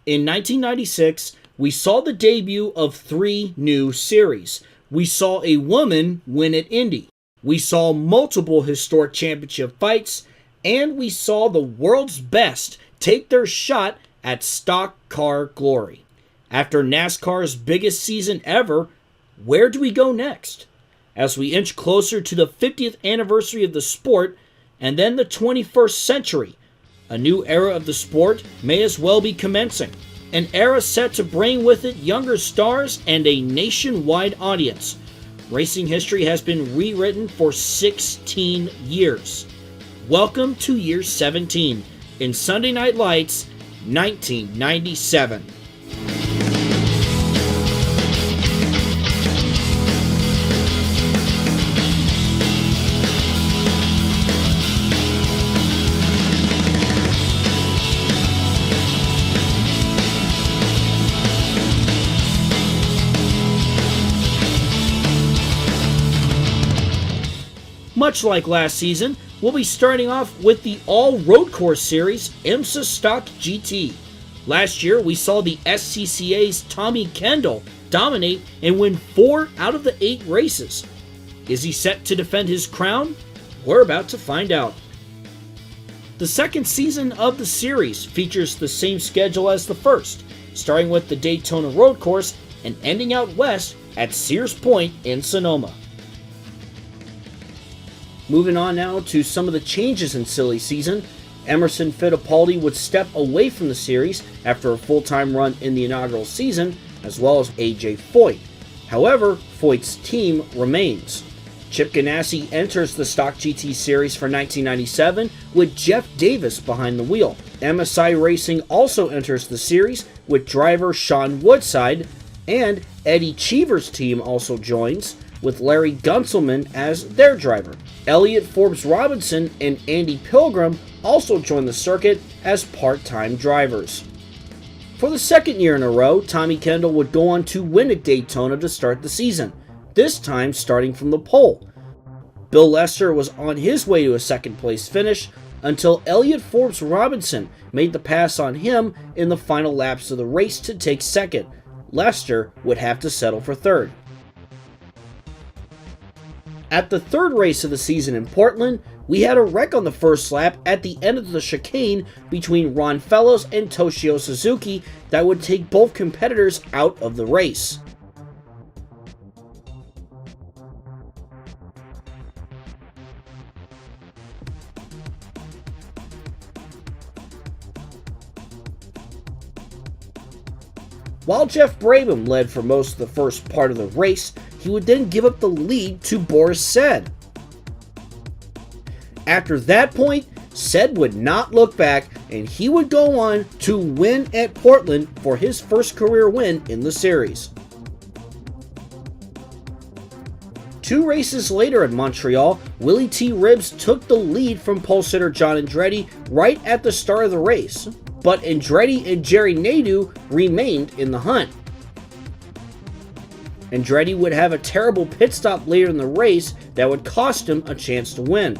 In 1996, we saw the debut of 3 new series. We saw a woman win at Indy. We saw multiple historic championship fights, and we saw the world's best take their shot at stock car glory. After NASCAR's biggest season ever, where do we go next? As we inch closer to the 50th anniversary of the sport, and then the 21st century, a new era of the sport may as well be commencing. An era set to bring with it younger stars and a nationwide audience. Racing history has been rewritten for 16 years. Welcome to year 17 in Sunday Night Lights 1997. Much like last season, we'll be starting off with the all-road course series, IMSA Stock GT. Last year, we saw the SCCA's Tommy Kendall dominate and win 4 out of the 8 races. Is he set to defend his crown? We're about to find out. The second season of the series features the same schedule as the first, starting with the Daytona Road Course and ending out west at Sears Point in Sonoma. Moving on now to some of the changes in silly season. Emerson Fittipaldi would step away from the series after a full-time run in the inaugural season, as well as A.J. Foyt. However, Foyt's team remains. Chip Ganassi enters the Stock GT series for 1997 with Jeff Davis behind the wheel. MSI Racing also enters the series with driver Sean Woodside, and Eddie Cheever's team also joins, with Larry Gunselman as their driver. Elliott Forbes Robinson and Andy Pilgrim also joined the circuit as part-time drivers. For the second year in a row, Tommy Kendall would go on to win at Daytona to start the season, this time starting from the pole. Bill Lester was on his way to a second-place finish until Elliott Forbes Robinson made the pass on him in the final laps of the race to take second. Lester would have to settle for third. At the third race of the season in Portland, we had a wreck on the first lap at the end of the chicane between Ron Fellows and Toshio Suzuki that would take both competitors out of the race. While Jeff Brabham led for most of the first part of the race, he would then give up the lead to Boris Said. After that point, Said would not look back, and he would go on to win at Portland for his first career win in the series. 2 races later at Montreal, Willie T. Ribbs took the lead from pole sitter John Andretti right at the start of the race, but Andretti and Jerry Nadeau remained in the hunt. Andretti would have a terrible pit stop later in the race that would cost him a chance to win.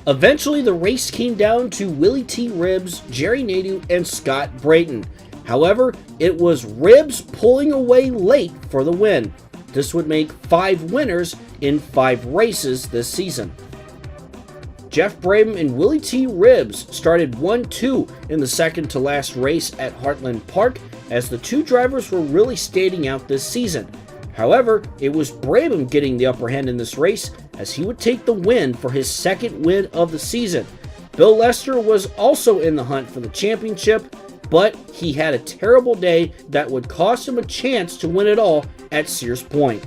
Eventually, the race came down to Willie T. Ribbs, Jerry Nadeau, and Scott Brayton. However, it was Ribbs pulling away late for the win. This would make 5 winners in 5 races this season. Jeff Brabham and Willie T. Ribbs started 1-2 in the second to last race at Heartland Park, as the 2 drivers were really standing out this season. However, it was Brabham getting the upper hand in this race, as he would take the win for his second win of the season. Bill Lester was also in the hunt for the championship, but he had a terrible day that would cost him a chance to win it all at Sears Point.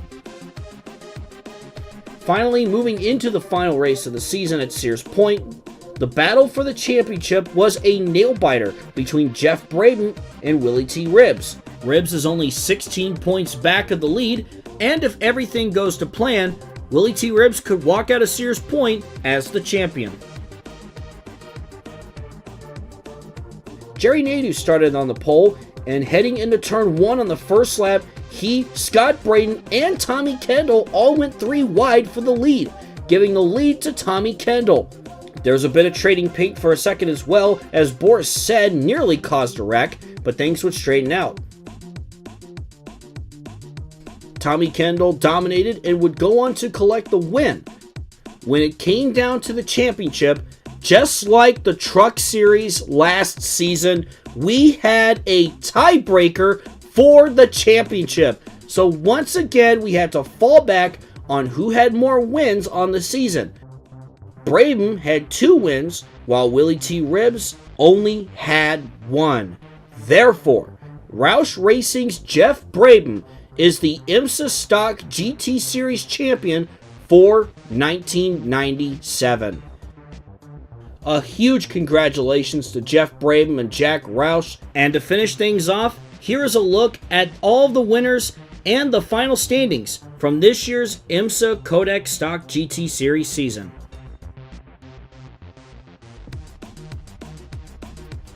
Finally, moving into the final race of the season at Sears Point, the battle for the championship was a nail-biter between Jeff Brabham and Willie T. Ribbs. Ribbs is only 16 points back of the lead, and if everything goes to plan, Willie T. Ribbs could walk out of Sears Point as the champion. Jerry Nadeau started on the pole, and heading into turn 1 on the first lap, he, Scott Brayton, and Tommy Kendall all went 3 wide for the lead, giving the lead to Tommy Kendall. There's a bit of trading paint for a second as well, as Boris Said nearly caused a wreck, but things would straighten out. Tommy Kendall dominated and would go on to collect the win. When it came down to the championship, just like the Truck Series last season, we had a tiebreaker for the championship. So once again, we had to fall back on who had more wins on the season. Brabham had 2 wins, while Willie T. Ribbs only had 1. Therefore, Roush Racing's Jeff Brabham is the IMSA Stock GT Series champion for 1997. A huge congratulations to Jeff Brabham and Jack Roush. And to finish things off, here is a look at all the winners and the final standings from this year's IMSA Kodak Stock GT Series season.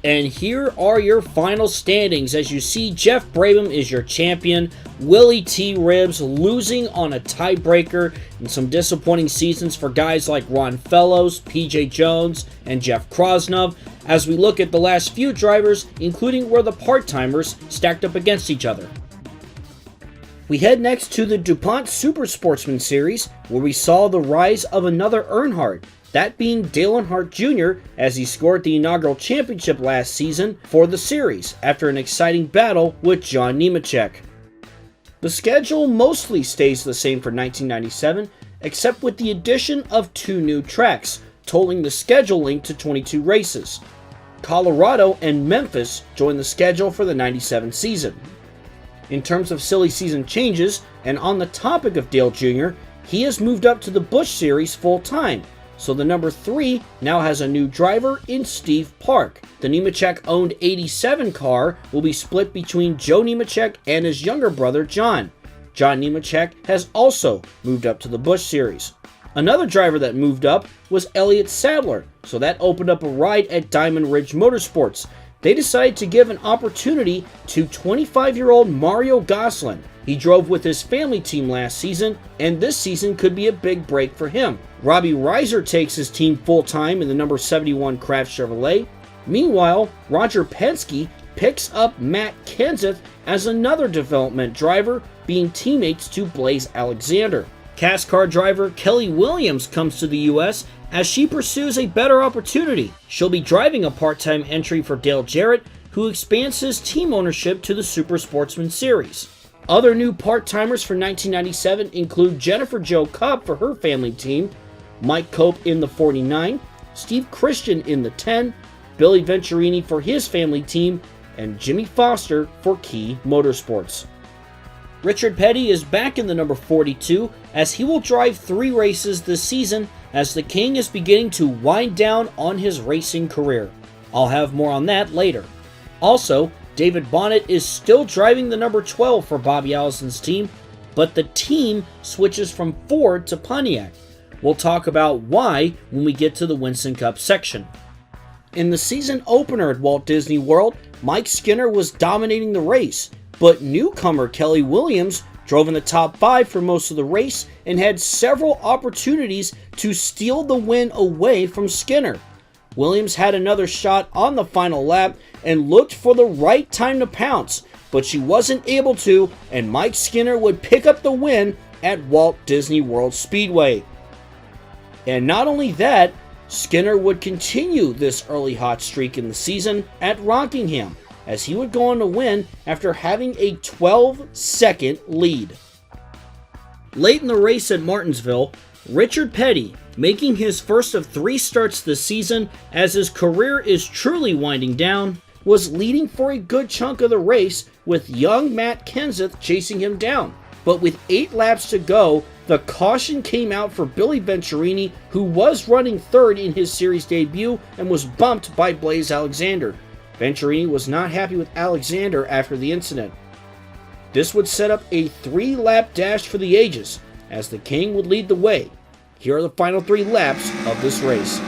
And here are your final standings. As you see, Jeff Brabham is your champion. Willie T. Ribbs losing on a tiebreaker, and some disappointing seasons for guys like Ron Fellows, PJ Jones, and Jeff Krosnov, as we look at the last few drivers, including where the part-timers stacked up against each other. We head next to the DuPont Super Sportsman Series, where we saw the rise of another Earnhardt, that being Dale Earnhardt Jr., as he scored the inaugural championship last season for the series after an exciting battle with John Nemechek. The schedule mostly stays the same for 1997, except with the addition of 2 new tracks, totaling the schedule length to 22 races. Colorado and Memphis join the schedule for the 97 season. In terms of silly season changes, and on the topic of Dale Jr., he has moved up to the Busch Series full-time, so the number 3 now has a new driver in Steve Park. The Nemechek-owned 87 car will be split between Joe Nemechek and his younger brother, John. John Nemechek has also moved up to the Busch Series. Another driver that moved up was Elliott Sadler, so that opened up a ride at Diamond Ridge Motorsports. They decided to give an opportunity to 25-year-old Mario Gosselin. He drove with his family team last season, and this season could be a big break for him. Robbie Reiser takes his team full-time in the number 71 Craft Chevrolet. Meanwhile, Roger Penske picks up Matt Kenseth as another development driver, being teammates to Blaze Alexander. CASCAR driver Kelly Williams comes to the U.S. as she pursues a better opportunity. She'll be driving a part-time entry for Dale Jarrett, who expands his team ownership to the Super Sportsman Series. Other new part-timers for 1997 include Jennifer Jo Cup for her family team, Mike Cope in the 49, Steve Christian in the 10, Billy Venturini for his family team, and Jimmy Foster for Key Motorsports. Richard Petty is back in the number 42 as he will drive 3 races this season as the King is beginning to wind down on his racing career. I'll have more on that later. Also, David Bonnet is still driving the number 12 for Bobby Allison's team, but the team switches from Ford to Pontiac. We'll talk about why when we get to the Winston Cup section. In the season opener at Walt Disney World, Mike Skinner was dominating the race, but newcomer Kelly Williams drove in the top 5 for most of the race and had several opportunities to steal the win away from Skinner. Williams had another shot on the final lap and looked for the right time to pounce, but she wasn't able to, and Mike Skinner would pick up the win at Walt Disney World Speedway. And not only that, Skinner would continue this early hot streak in the season at Rockingham, as he would go on to win after having a 12-second lead. Late in the race at Martinsville, Richard Petty, making his first of 3 starts this season as his career is truly winding down, was leading for a good chunk of the race with young Matt Kenseth chasing him down. But with 8 laps to go, the caution came out for Billy Venturini, who was running 3rd in his series debut and was bumped by Blaze Alexander. Venturini was not happy with Alexander after the incident. This would set up a 3-lap dash for the ages, as the King would lead the way. Here are the final 3 laps of this race.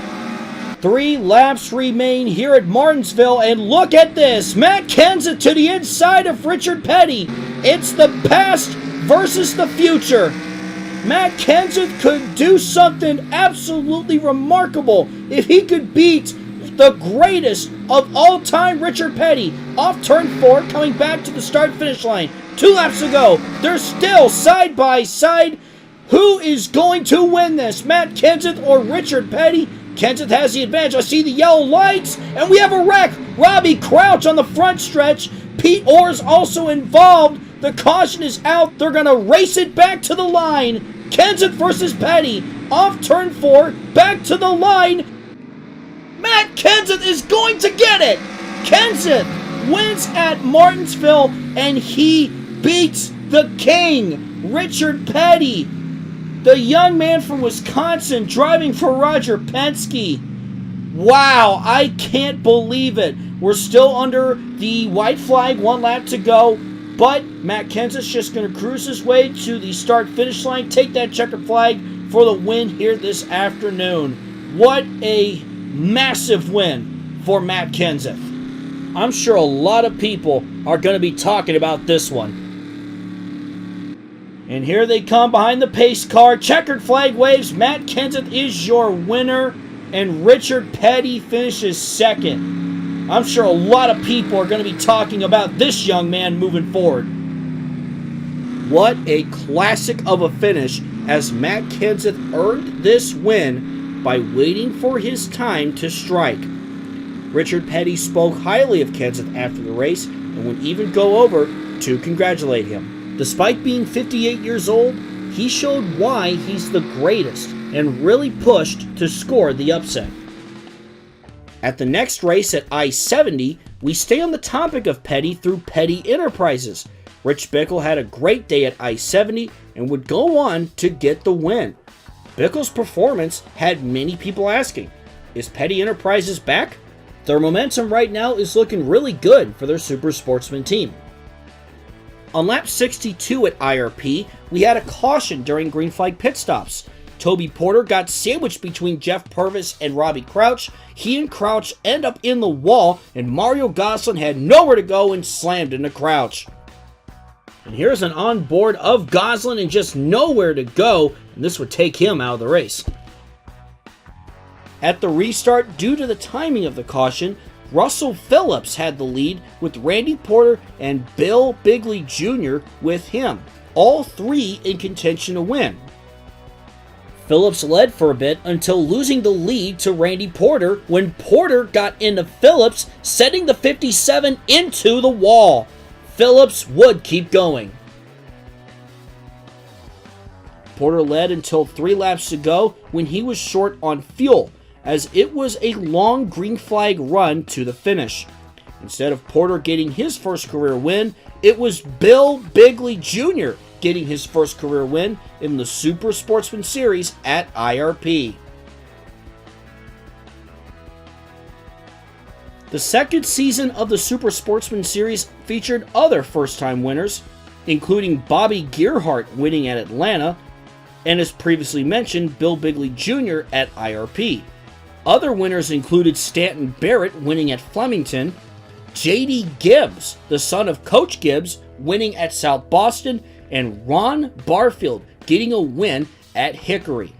3 laps remain here at Martinsville, and look at this! Matt Kenseth to the inside of Richard Petty. It's the past versus the future. Matt Kenseth could do something absolutely remarkable if he could beat the greatest of all time, Richard Petty, off turn 4, coming back to the start-finish line. 2 laps to go. They're still side by side. Who is going to win this, Matt Kenseth or Richard Petty? Kenseth has the advantage. I see the yellow lights, and we have a wreck. Robbie Crouch on the front stretch. Pete Orr's also involved. The caution is out. They're going to race it back to the line. Kenseth versus Petty. Off turn 4. Back to the line. Matt Kenseth is going to get it. Kenseth wins at Martinsville, and he beats the king, Richard Petty. The young man from Wisconsin driving for Roger Penske. Wow, I can't believe it. We're still under the white flag, 1 lap to go. But Matt Kenseth's just going to cruise his way to the start-finish line, take that checkered flag for the win here this afternoon. What a massive win for Matt Kenseth. I'm sure a lot of people are going to be talking about this one. And here they come behind the pace car. Checkered flag waves. Matt Kenseth is your winner. And Richard Petty finishes second. I'm sure a lot of people are going to be talking about this young man moving forward. What a classic of a finish as Matt Kenseth earned this win by waiting for his time to strike. Richard Petty spoke highly of Kenseth after the race and would even go over to congratulate him. Despite being 58 years old, he showed why he's the greatest and really pushed to score the upset. At the next race at I-70, we stay on the topic of Petty through Petty Enterprises. Rich Bickle had a great day at I-70 and would go on to get the win. Bickle's performance had many people asking, is Petty Enterprises back? Their momentum right now is looking really good for their Super Sportsman team. On lap 62 at IRP, we had a caution during green flag pit stops. Toby Porter got sandwiched between Jeff Purvis and Robbie Crouch. He and Crouch end up in the wall, and Mario Gosselin had nowhere to go and slammed into Crouch. And here's an onboard of Gosselin and just nowhere to go, and this would take him out of the race. At the restart, due to the timing of the caution, Russell Phillips had the lead with Randy Porter and Bill Bigley Jr. with him, all three in contention to win. Phillips led for a bit until losing the lead to Randy Porter when Porter got into Phillips, setting the 57 into the wall. Phillips would keep going. Porter led until 3 laps to go when he was short on fuel, as it was a long green flag run to the finish. Instead of Porter getting his first career win, it was Bill Bigley Jr. getting his first career win in the Super Sportsman Series at IRP. The second season of the Super Sportsman Series featured other first-time winners, including Bobby Gearhart winning at Atlanta, and as previously mentioned, Bill Bigley Jr. at IRP. Other winners included Stanton Barrett winning at Flemington, J.D. Gibbs, the son of Coach Gibbs, winning at South Boston, and Ron Barfield getting a win at Hickory.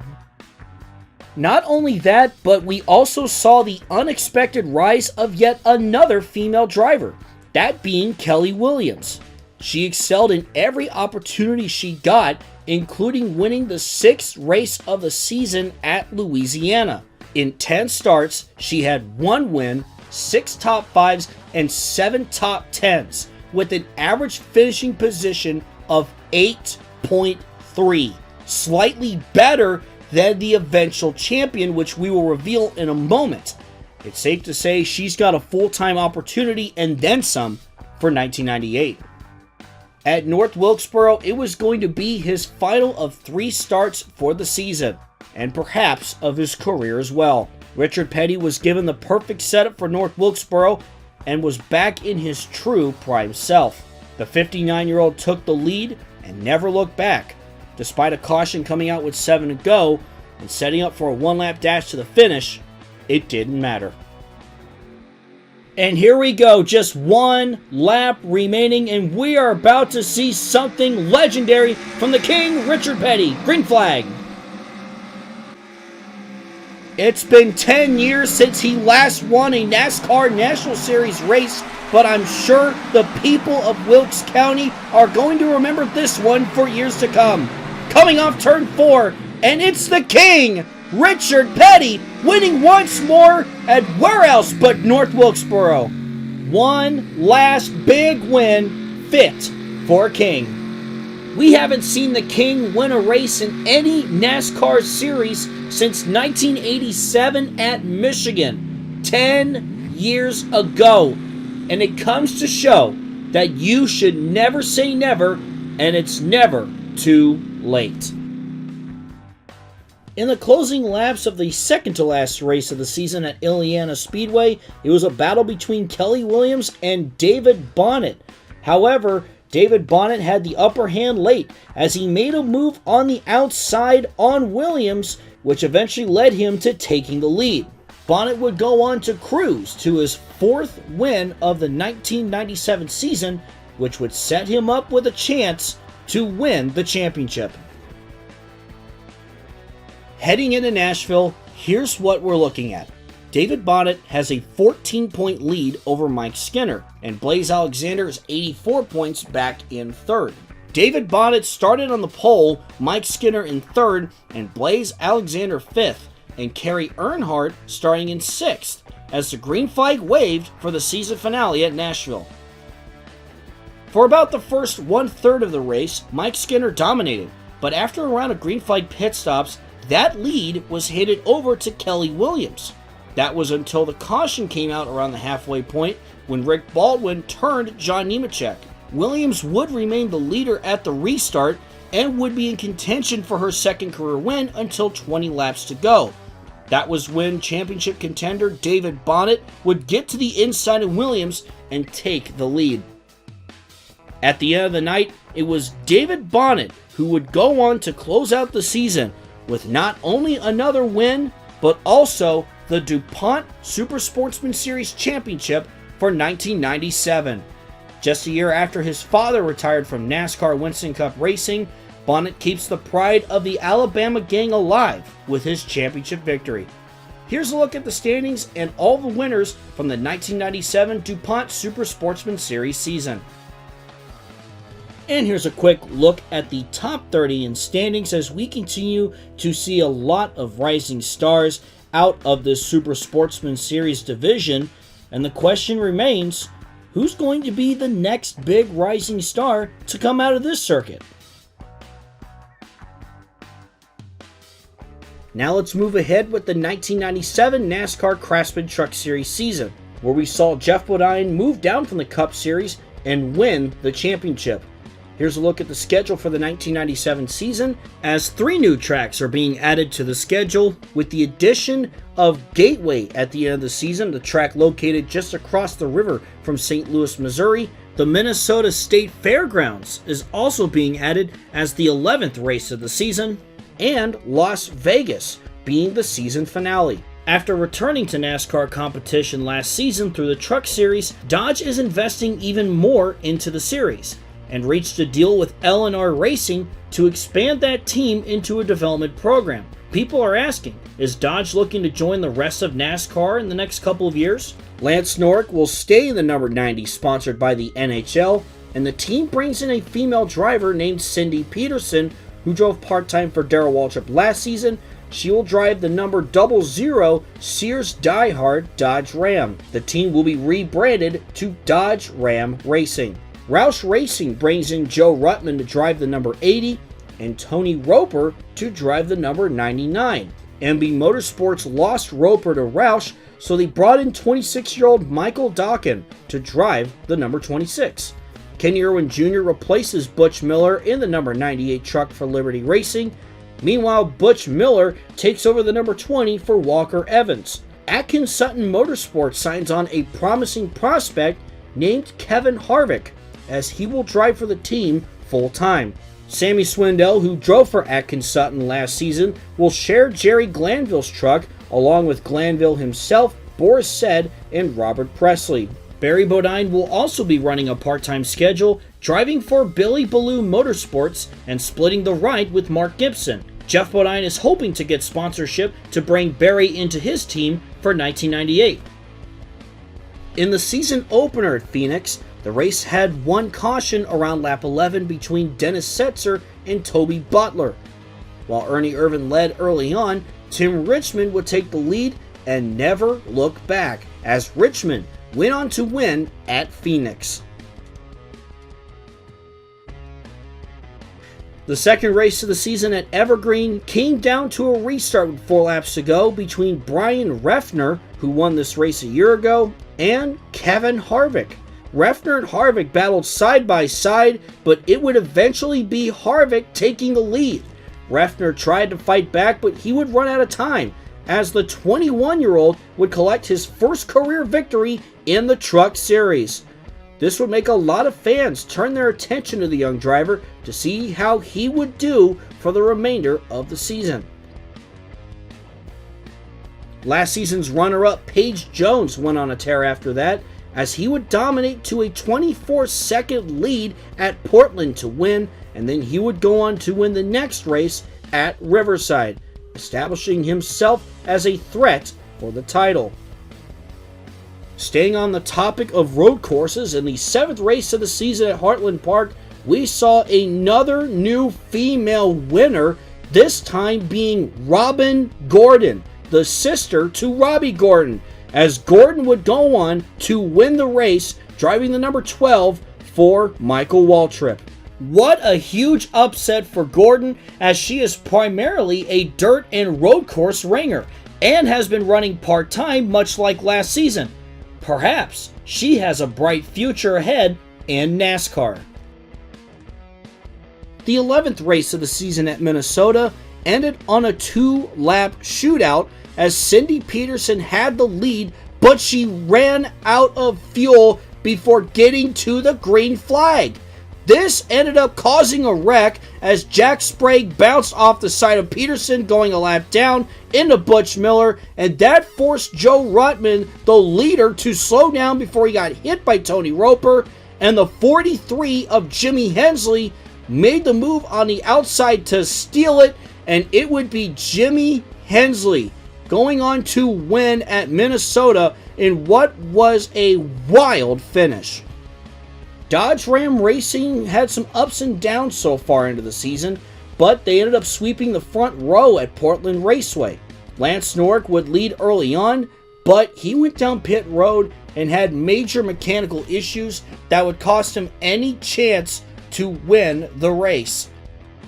Not only that, but we also saw the unexpected rise of yet another female driver, that being Kelly Williams. She excelled in every opportunity she got, including winning the 6th race of the season at Louisiana. In 10 starts, she had 1 win, 6 top 5s, and 7 top 10s, with an average finishing position of 8.3, slightly better than the eventual champion, which we will reveal in a moment. It's safe to say she's got a full-time opportunity and then some for 1998. At North Wilkesboro, it was going to be his final of 3 starts for the season, and perhaps of his career as well. Richard Petty was given the perfect setup for North Wilkesboro and was back in his true prime self. The 59-year-old took the lead and never looked back. Despite a caution coming out with 7 to go and setting up for a 1-lap dash to the finish, it didn't matter. And here we go, just one lap remaining, and we are about to see something legendary from the King, Richard Petty. Green flag. It's been 10 years since he last won a NASCAR National Series race, but I'm sure the people of Wilkes County are going to remember this one for years to come. Coming off turn 4, and it's the King, Richard Petty, winning once more at where else but North Wilkesboro. One last big win fit for King. We haven't seen the King win a race in any NASCAR series since 1987 at Michigan, 10 years ago. And it comes to show that you should never say never, and it's never too late. In the closing laps of the second-to-last race of the season at Indiana Speedway, it was a battle between Kelly Williams and David Bonnet. However, David Bonnet had the upper hand late as he made a move on the outside on Williams, which eventually led him to taking the lead. Bonnet would go on to cruise to his 4th win of the 1997 season, which would set him up with a chance to win the championship. Heading into Nashville, here's what we're looking at. David Bonnet has a 14-point lead over Mike Skinner, and Blaze Alexander is 84 points back in 3rd. David Bonnet started on the pole, Mike Skinner in 3rd, and Blaze Alexander 5th, and Kerry Earnhardt starting in 6th, as the green flag waved for the season finale at Nashville. For about the first 1/3 of the race, Mike Skinner dominated, but after a round of green flag pit stops, that lead was handed over to Kelly Williams. That was until the caution came out around the halfway point when Rick Baldwin turned John Nemechek. Williams would remain the leader at the restart and would be in contention for her second career win until 20 laps to go. That was when championship contender David Bonnet would get to the inside of Williams and take the lead. At the end of the night, it was David Bonnet who would go on to close out the season with not only another win, but also the DuPont Super Sportsman Series Championship for 1997. Just a year after his father retired from NASCAR Winston Cup racing, Bonnet keeps the pride of the Alabama gang alive with his championship victory. Here's a look at the standings and all the winners from the 1997 DuPont Super Sportsman Series season. And here's a quick look at the top 30 in standings as we continue to see a lot of rising stars out of this Super Sportsman Series division. And the question remains, who's going to be the next big rising star to come out of this circuit? Now let's move ahead with the 1997 NASCAR Craftsman Truck Series season, where we saw Jeff Bodine move down from the Cup Series and win the championship. Here's a look at the schedule for the 1997 season, as 3 new tracks are being added to the schedule, with the addition of Gateway at the end of the season, the track located just across the river from St. Louis, Missouri. The Minnesota State Fairgrounds is also being added as the 11th race of the season, and Las Vegas being the season finale. After returning to NASCAR competition last season through the Truck Series, Dodge is investing even more into the series, and reached a deal with L&R Racing to expand that team into a development program. People are asking, is Dodge looking to join the rest of NASCAR in the next couple of years? Lance Norrick will stay in the number 90 sponsored by the NHL, and the team brings in a female driver named Cindy Peterson, who drove part-time for Darrell Waltrip last season. She will drive the number 00 Sears Diehard Dodge Ram. The team will be rebranded to Dodge Ram Racing. Roush Racing brings in Joe Ruttman to drive the number 80 and Tony Roper to drive the number 99. MB Motorsports lost Roper to Roush, so they brought in 26-year-old Michael Dawkin to drive the number 26. Kenny Irwin Jr. replaces Butch Miller in the number 98 truck for Liberty Racing. Meanwhile, Butch Miller takes over the number 20 for Walker Evans. Atkins Sutton Motorsports signs on a promising prospect named Kevin Harvick, as he will drive for the team full-time. Sammy Swindell, who drove for Atkins Sutton last season, will share Jerry Glanville's truck along with Glanville himself, Boris Said and Robert Presley. Barry Bodine will also be running a part-time schedule, driving for Billy Baloo Motorsports and splitting the ride with Mark Gibson. Jeff Bodine is hoping to get sponsorship to bring Barry into his team for 1998. In the season opener at Phoenix, the race had one caution around lap 11 between Dennis Setzer and Toby Butler. While Ernie Irvan led early on, Tim Richmond would take the lead and never look back, as Richmond went on to win at Phoenix. The second race of the season at Evergreen came down to a restart with 4 laps to go between Brian Refner, who won this race a year ago, and Kevin Harvick. Refner and Harvick battled side by side, but it would eventually be Harvick taking the lead. Refner tried to fight back, but he would run out of time, as the 21-year-old would collect his first career victory in the Truck Series. This would make a lot of fans turn their attention to the young driver to see how he would do for the remainder of the season. Last season's runner-up Paige Jones went on a tear after that, as he would dominate to a 24-second lead at Portland to win, and then he would go on to win the next race at Riverside, establishing himself as a threat for the title. Staying on the topic of road courses, in the 7th race of the season at Heartland Park, we saw another new female winner, this time being Robin Gordon, the sister to Robbie Gordon, as Gordon would go on to win the race, driving the number 12 for Michael Waltrip. What a huge upset for Gordon, as she is primarily a dirt and road course ringer, and has been running part-time much like last season. Perhaps she has a bright future ahead in NASCAR. The 11th race of the season at Minnesota ended on a 2-lap shootout, as Cindy Peterson had the lead, but she ran out of fuel before getting to the green flag. This ended up causing a wreck, as Jack Sprague bounced off the side of Peterson going a lap down into Butch Miller, and that forced Joe Ruttman, the leader, to slow down before he got hit by Tony Roper, and the 43 of Jimmy Hensley made the move on the outside to steal it, and it would be Jimmy Hensley going on to win at Minnesota in what was a wild finish. Dodge Ram Racing had some ups and downs so far into the season, but they ended up sweeping the front row at Portland Raceway. Lance Norrick would lead early on, but he went down pit road and had major mechanical issues that would cost him any chance to win the race.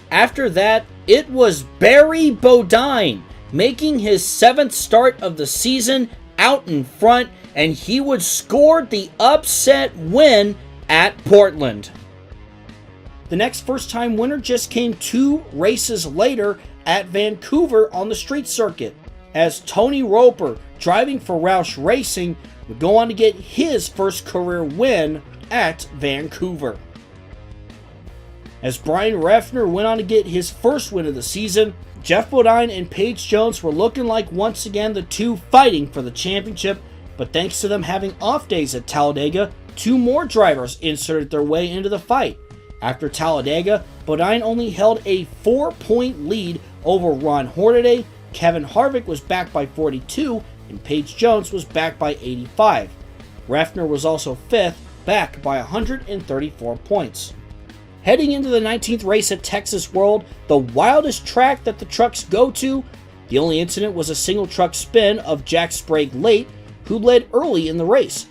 After that, it was Barry Bodine making his 7th start of the season out in front, and he would score the upset win at Portland. The next first-time winner just came 2 races later at Vancouver on the street circuit, as Tony Roper, driving for Roush Racing, would go on to get his first career win at Vancouver. As Brian Refner went on to get his first win of the season, Jeff Bodine and Paige Jones were looking like once again the two fighting for the championship, but thanks to them having off days at Talladega, 2 more drivers inserted their way into the fight. After Talladega, Bodine only held a 4-point lead over Ron Hornaday. Kevin Harvick was back by 42, and Paige Jones was back by 85. Refner was also 5th, back by 134 points. Heading into the 19th race at Texas World, the wildest track that the trucks go to, the only incident was a single truck spin of Jack Sprague late, who led early in the race,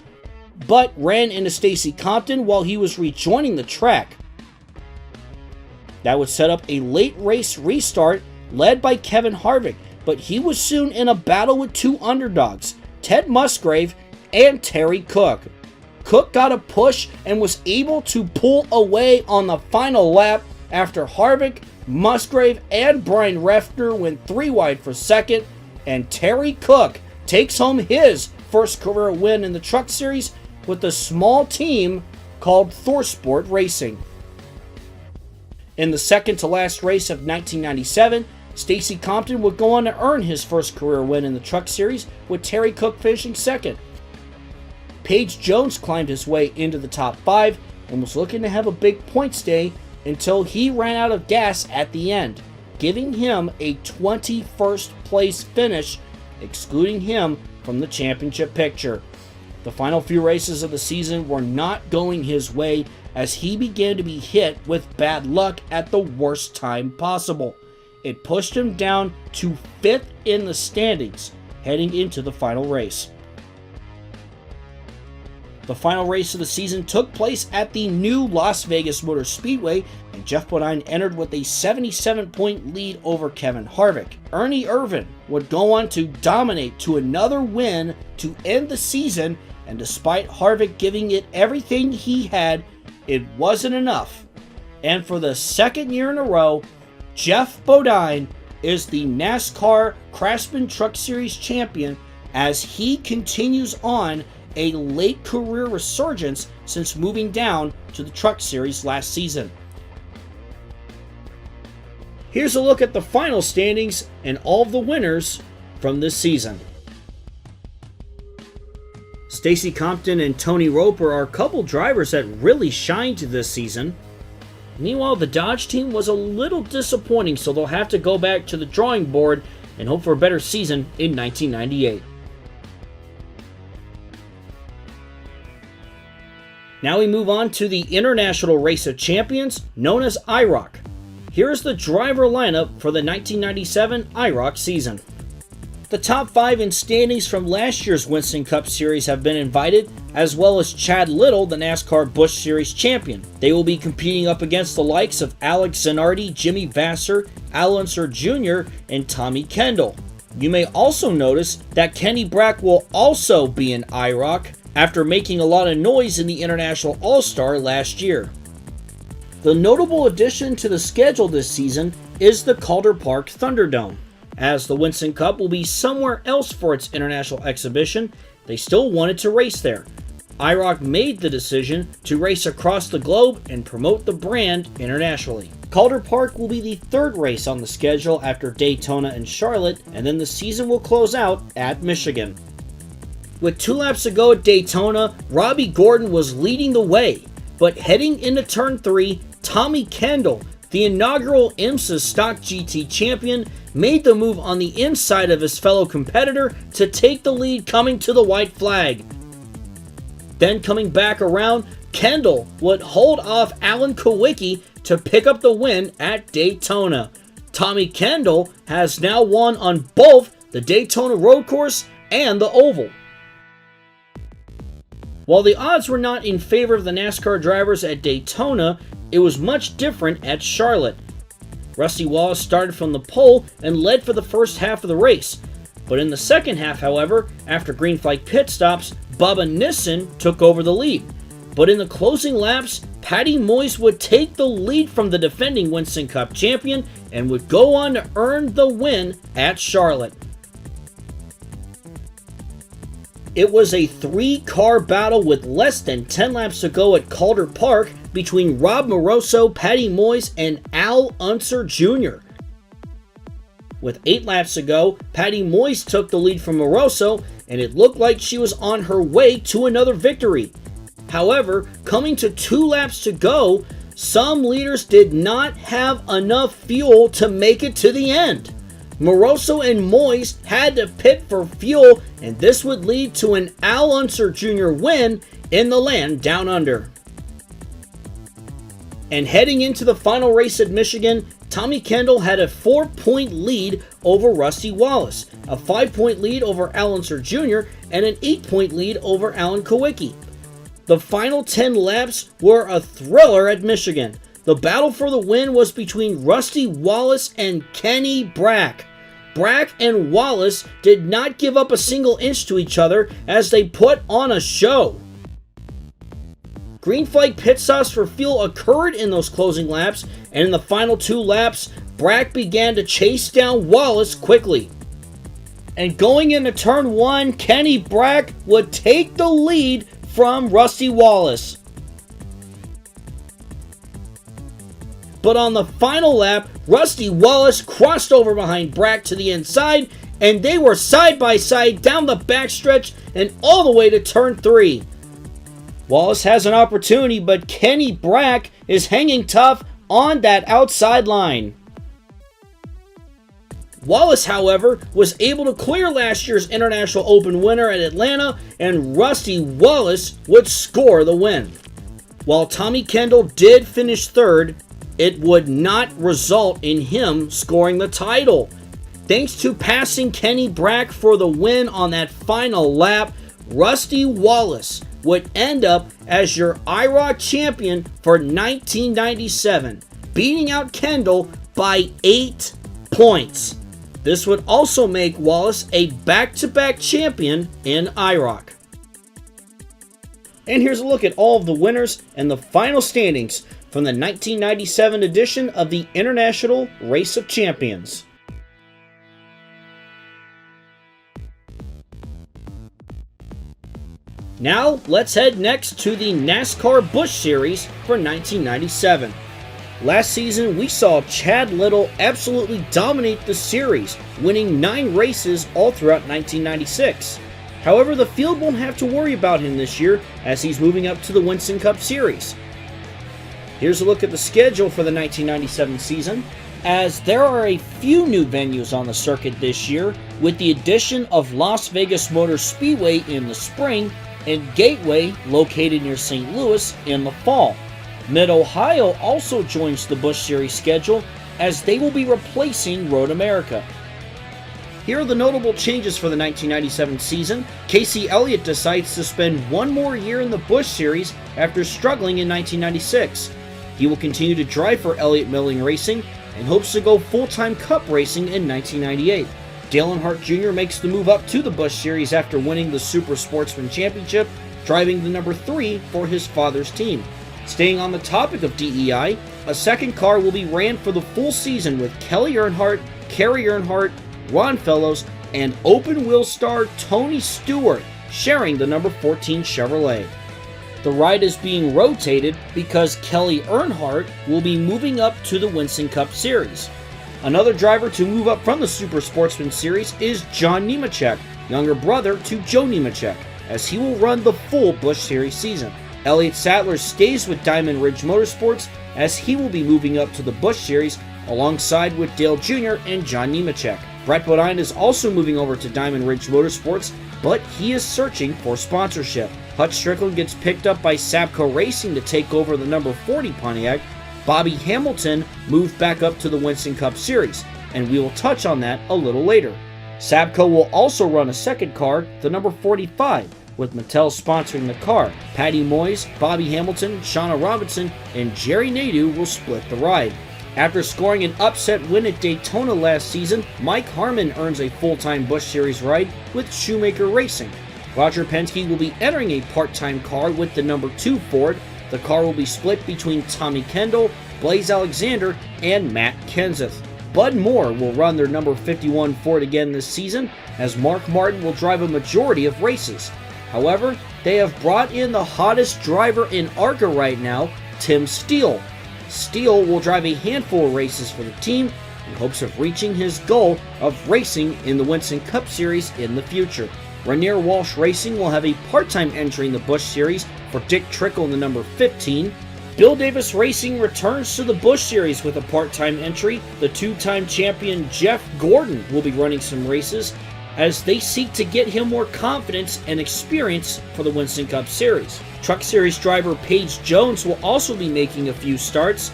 but ran into Stacy Compton while he was rejoining the track. That would set up a late race restart led by Kevin Harvick, but he was soon in a battle with 2 underdogs, Ted Musgrave and Terry Cook. Cook got a push and was able to pull away on the final lap after Harvick, Musgrave, and Brian Refner went 3 wide for second, and Terry Cook takes home his first career win in the Truck Series with the small team called ThorSport Racing. In the second to last race of 1997, Stacy Compton would go on to earn his first career win in the Truck Series, with Terry Cook finishing second. Paige Jones climbed his way into the top 5 and was looking to have a big points day until he ran out of gas at the end, giving him a 21st place finish, excluding him from the championship picture. The final few races of the season were not going his way as he began to be hit with bad luck at the worst time possible. It pushed him down to 5th in the standings heading into the final race. The final race of the season took place at the new Las Vegas Motor Speedway, and Jeff Bodine entered with a 77-point lead over Kevin Harvick. Ernie Irvan would go on to dominate to another win to end the season, and despite Harvick giving it everything he had, it wasn't enough. And for the second year in a row, Jeff Bodine is the NASCAR Craftsman Truck Series champion as he continues on a late career resurgence since moving down to the Truck Series last season. Here's a look at the final standings and all of the winners from this season. Stacy Compton and Tony Roper are a couple drivers that really shined this season. Meanwhile, the Dodge team was a little disappointing, so they'll have to go back to the drawing board and hope for a better season in 1998. Now we move on to the International Race of Champions, known as Iroc. Here is the driver lineup for the 1997 Iroc season. The top 5 in standings from last year's Winston Cup Series have been invited, as well as Chad Little, the NASCAR Busch Series champion. They will be competing up against the likes of Alex Zanardi, Jimmy Vasser, Al Unser Jr., and Tommy Kendall. You may also notice that Kenny Brack will also be in Iroc after making a lot of noise in the International All-Star last year. The notable addition to the schedule this season is the Calder Park Thunderdome. As the Winston Cup will be somewhere else for its international exhibition, they still wanted to race there. Iroc made the decision to race across the globe and promote the brand internationally. Calder Park will be the 3rd race on the schedule after Daytona and Charlotte, and then the season will close out at Michigan. With 2 laps to go at Daytona, Robbie Gordon was leading the way, but heading into turn 3, Tommy Kendall, the inaugural IMSA Stock GT champion, made the move on the inside of his fellow competitor to take the lead coming to the white flag. Then coming back around, Kendall would hold off Alan Kowicki to pick up the win at Daytona. Tommy Kendall has now won on both the Daytona Road Course and the Oval. While the odds were not in favor of the NASCAR drivers at Daytona, it was much different at Charlotte. Rusty Wallace started from the pole and led for the first half of the race. But in the second half, however, after green flag pit stops, Bubba Nissen took over the lead. But in the closing laps, Patty Moyes would take the lead from the defending Winston Cup champion and would go on to earn the win at Charlotte. It was a 3-car battle with less than 10 laps to go at Calder Park between Rob Moroso, Patty Moyes, and Al Unser Jr. With 8 laps to go, Patty Moyes took the lead from Moroso, and it looked like she was on her way to another victory. However, coming to 2 laps to go, some leaders did not have enough fuel to make it to the end. Moroso and Moyes had to pit for fuel, and this would lead to an Al Unser Jr. win in the land down under. And heading into the final race at Michigan, Tommy Kendall had a 4-point lead over Rusty Wallace, a 5-point lead over Al Unser Jr., and an 8-point lead over Alan Kowicki. The final 10 laps were a thriller at Michigan. The battle for the win was between Rusty Wallace and Kenny Brack. Brack and Wallace did not give up a single inch to each other as they put on a show. Green flag pit stops for fuel occurred in those closing laps, and in the final 2 laps, Brack began to chase down Wallace quickly. And going into turn 1, Kenny Brack would take the lead from Rusty Wallace. but on the final lap, Rusty Wallace crossed over behind Brack to the inside, and they were side by side down the backstretch and all the way to turn 3. Wallace has an opportunity, but Kenny Brack is hanging tough on that outside line. Wallace, however, was able to clear last year's International Open winner at Atlanta, and Rusty Wallace would score the win. While Tommy Kendall did finish third, it would not result in him scoring the title. Thanks to passing Kenny Brack for the win on that final lap, Rusty Wallace would end up as your Iroc champion for 1997, beating out Kendall by 8 points. This would also make Wallace a back-to-back champion in Iroc. And here's a look at all of the winners and the final standings from the 1997 edition of the International Race of Champions. Now, let's head next to the NASCAR Busch Series for 1997. Last season, we saw Chad Little absolutely dominate the series, winning 9 races all throughout 1996. However, the field won't have to worry about him this year as he's moving up to the Winston Cup Series. Here's a look at the schedule for the 1997 season, as there are a few new venues on the circuit this year, with the addition of Las Vegas Motor Speedway in the spring and Gateway, located near St. Louis, in the fall. Mid-Ohio also joins the Busch Series schedule, as they will be replacing Road America. Here are the notable changes for the 1997 season. Casey Elliott decides to spend one more year in the Busch Series after struggling in 1996. He will continue to drive for Elliott Milling Racing and hopes to go full-time Cup racing in 1998. Dale Earnhardt Jr. makes the move up to the Busch Series after winning the Super Sportsman Championship, driving the number 3 for his father's team. Staying on the topic of DEI, a second car will be ran for the full season with Kelly Earnhardt, Kerry Earnhardt, Ron Fellows, and open-wheel star Tony Stewart sharing the number 14 Chevrolet. The ride is being rotated because Kelly Earnhardt will be moving up to the Winston Cup Series. Another driver to move up from the Super Sportsman Series is John Nemechek, younger brother to Joe Nemechek, as he will run the full Busch Series season. Elliott Sadler stays with Diamond Ridge Motorsports as he will be moving up to the Busch Series alongside with Dale Jr. and John Nemechek. Brett Bodine is also moving over to Diamond Ridge Motorsports, but he is searching for sponsorship. Hutch Strickland gets picked up by Sabco Racing to take over the number 40 Pontiac. Bobby Hamilton moved back up to the Winston Cup Series, and we will touch on that a little later. Sabco will also run a second car, the number 45, with Mattel sponsoring the car. Patty Moyes, Bobby Hamilton, Shauna Robinson, and Jerry Nadeau will split the ride. After scoring an upset win at Daytona last season, Mike Harmon earns a full-time Busch Series ride with Shoemaker Racing. Roger Penske will be entering a part-time car with the number 2 Ford. The car will be split between Tommy Kendall, Blaze Alexander, and Matt Kenseth. Bud Moore will run their number 51 Ford again this season, as Mark Martin will drive a majority of races. However, they have brought in the hottest driver in ARCA right now, Tim Steele. Steele will drive a handful of races for the team in hopes of reaching his goal of racing in the Winston Cup Series in the future. Rainier Walsh Racing will have a part-time entry in the Busch Series for Dick Trickle in the number 15. Bill Davis Racing returns to the Busch Series with a part-time entry. The 2-time champion Jeff Gordon will be running some races as they seek to get him more confidence and experience for the Winston Cup Series. Truck Series driver Paige Jones will also be making a few starts,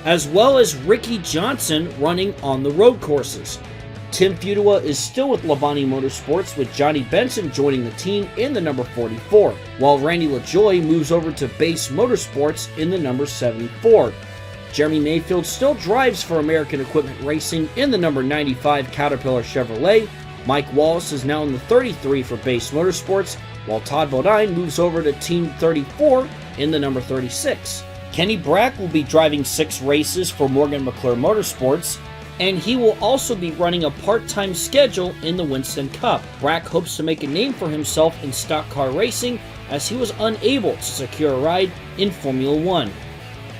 as well as Ricky Johnson running on the road courses. Tim Futua is still with Labonte Motorsports, with Johnny Benson joining the team in the number 44, while Randy LaJoie moves over to Base Motorsports in the number 74. Jeremy Mayfield still drives for American Equipment Racing in the number 95 Caterpillar Chevrolet. Mike Wallace is now in the 33 for Base Motorsports, while Todd Bodine moves over to Team 34 in the number 36. Kenny Brack will be driving 6 races for Morgan McClure Motorsports, and he will also be running a part-time schedule in the Winston Cup. Brack hopes to make a name for himself in stock car racing, as he was unable to secure a ride in Formula One.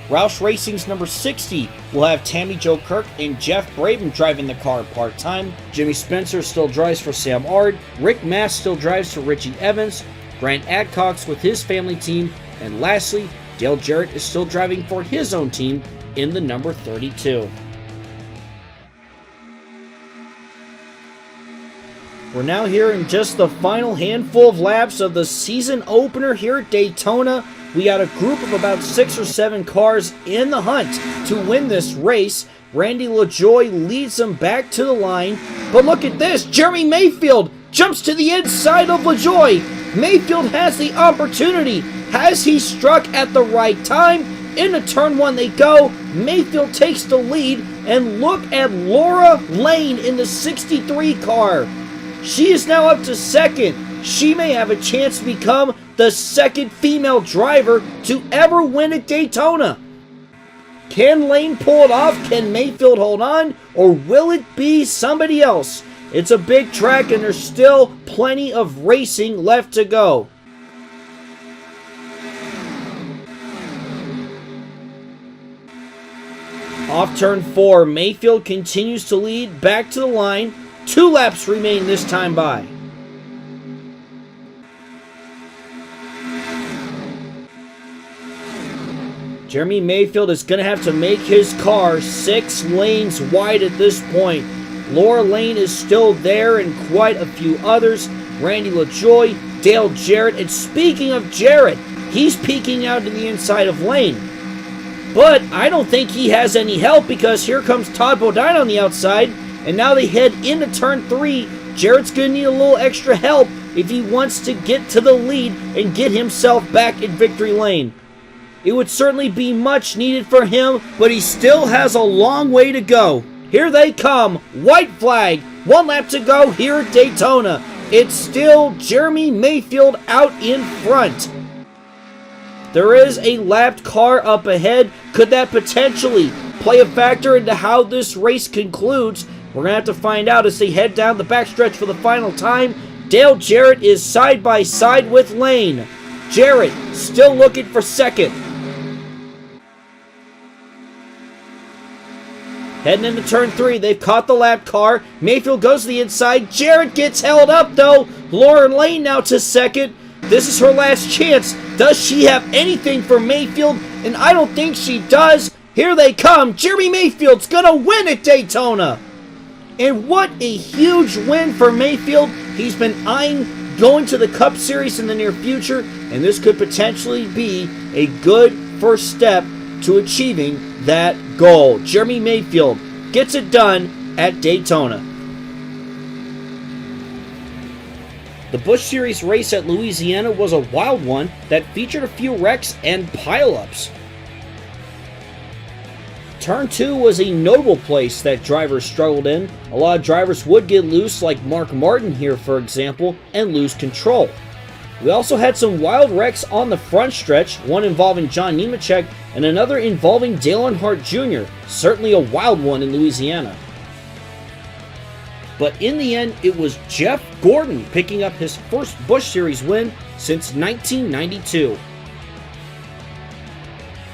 Roush Racing's number 60 will have Tammy Jo Kirk and Jeff Braben driving the car part-time. Jimmy Spencer still drives for Sam Ard. Rick Mast still drives for Richie Evans. Grant Adcox with his family team. And lastly, Dale Jarrett is still driving for his own team in the number 32. We're now here in just the final handful of laps of the season opener here at Daytona. We got a group of about 6 or 7 cars in the hunt to win this race. Randy LaJoie leads them back to the line. But look at this, Jeremy Mayfield jumps to the inside of LaJoie. Mayfield has the opportunity. Has he struck at the right time? Into turn 1 they go. Mayfield takes the lead. And look at Laura Lane in the 63 car. She is now up to second. She may have a chance to become the second female driver to ever win at Daytona. Can Lane pull it off? Can Mayfield hold on? Or will it be somebody else? It's a big track and there's still plenty of racing left to go. Off turn 4, Mayfield continues to lead back to the line. 2 laps remain this time by. Jeremy Mayfield is going to have to make his car 6 lanes wide at this point. Laura Lane is still there and quite a few others. Randy LaJoie, Dale Jarrett, and speaking of Jarrett, he's peeking out to the inside of Lane. But I don't think he has any help because here comes Todd Bodine on the outside. And now they head into turn 3. Jarrett's going to need a little extra help if he wants to get to the lead and get himself back in victory lane. It would certainly be much needed for him, but he still has a long way to go. Here they come. White flag. 1 lap to go here at Daytona. It's still Jeremy Mayfield out in front. There is a lapped car up ahead. Could that potentially play a factor into how this race concludes? We're going to have to find out as they head down the backstretch for the final time. Dale Jarrett is side by side with Lane. Jarrett still looking for second. Heading into turn 3, they've caught the lap car. Mayfield goes to the inside. Jarrett gets held up though. Laura Lane now to second. This is her last chance. Does she have anything for Mayfield? And I don't think she does. Here they come. Jeremy Mayfield's going to win at Daytona. And what a huge win for Mayfield. He's been eyeing going to the Cup Series in the near future, and this could potentially be a good first step to achieving that goal. Jeremy Mayfield gets it done at Daytona. The Busch Series race at Louisiana was a wild one that featured a few wrecks and pileups. Turn 2 was a notable place that drivers struggled in. A lot of drivers would get loose, like Mark Martin here for example, and lose control. We also had some wild wrecks on the front stretch, one involving John Nemechek and another involving Dale Earnhardt Jr., certainly a wild one in Louisiana. But in the end, it was Jeff Gordon picking up his first Busch Series win since 1992.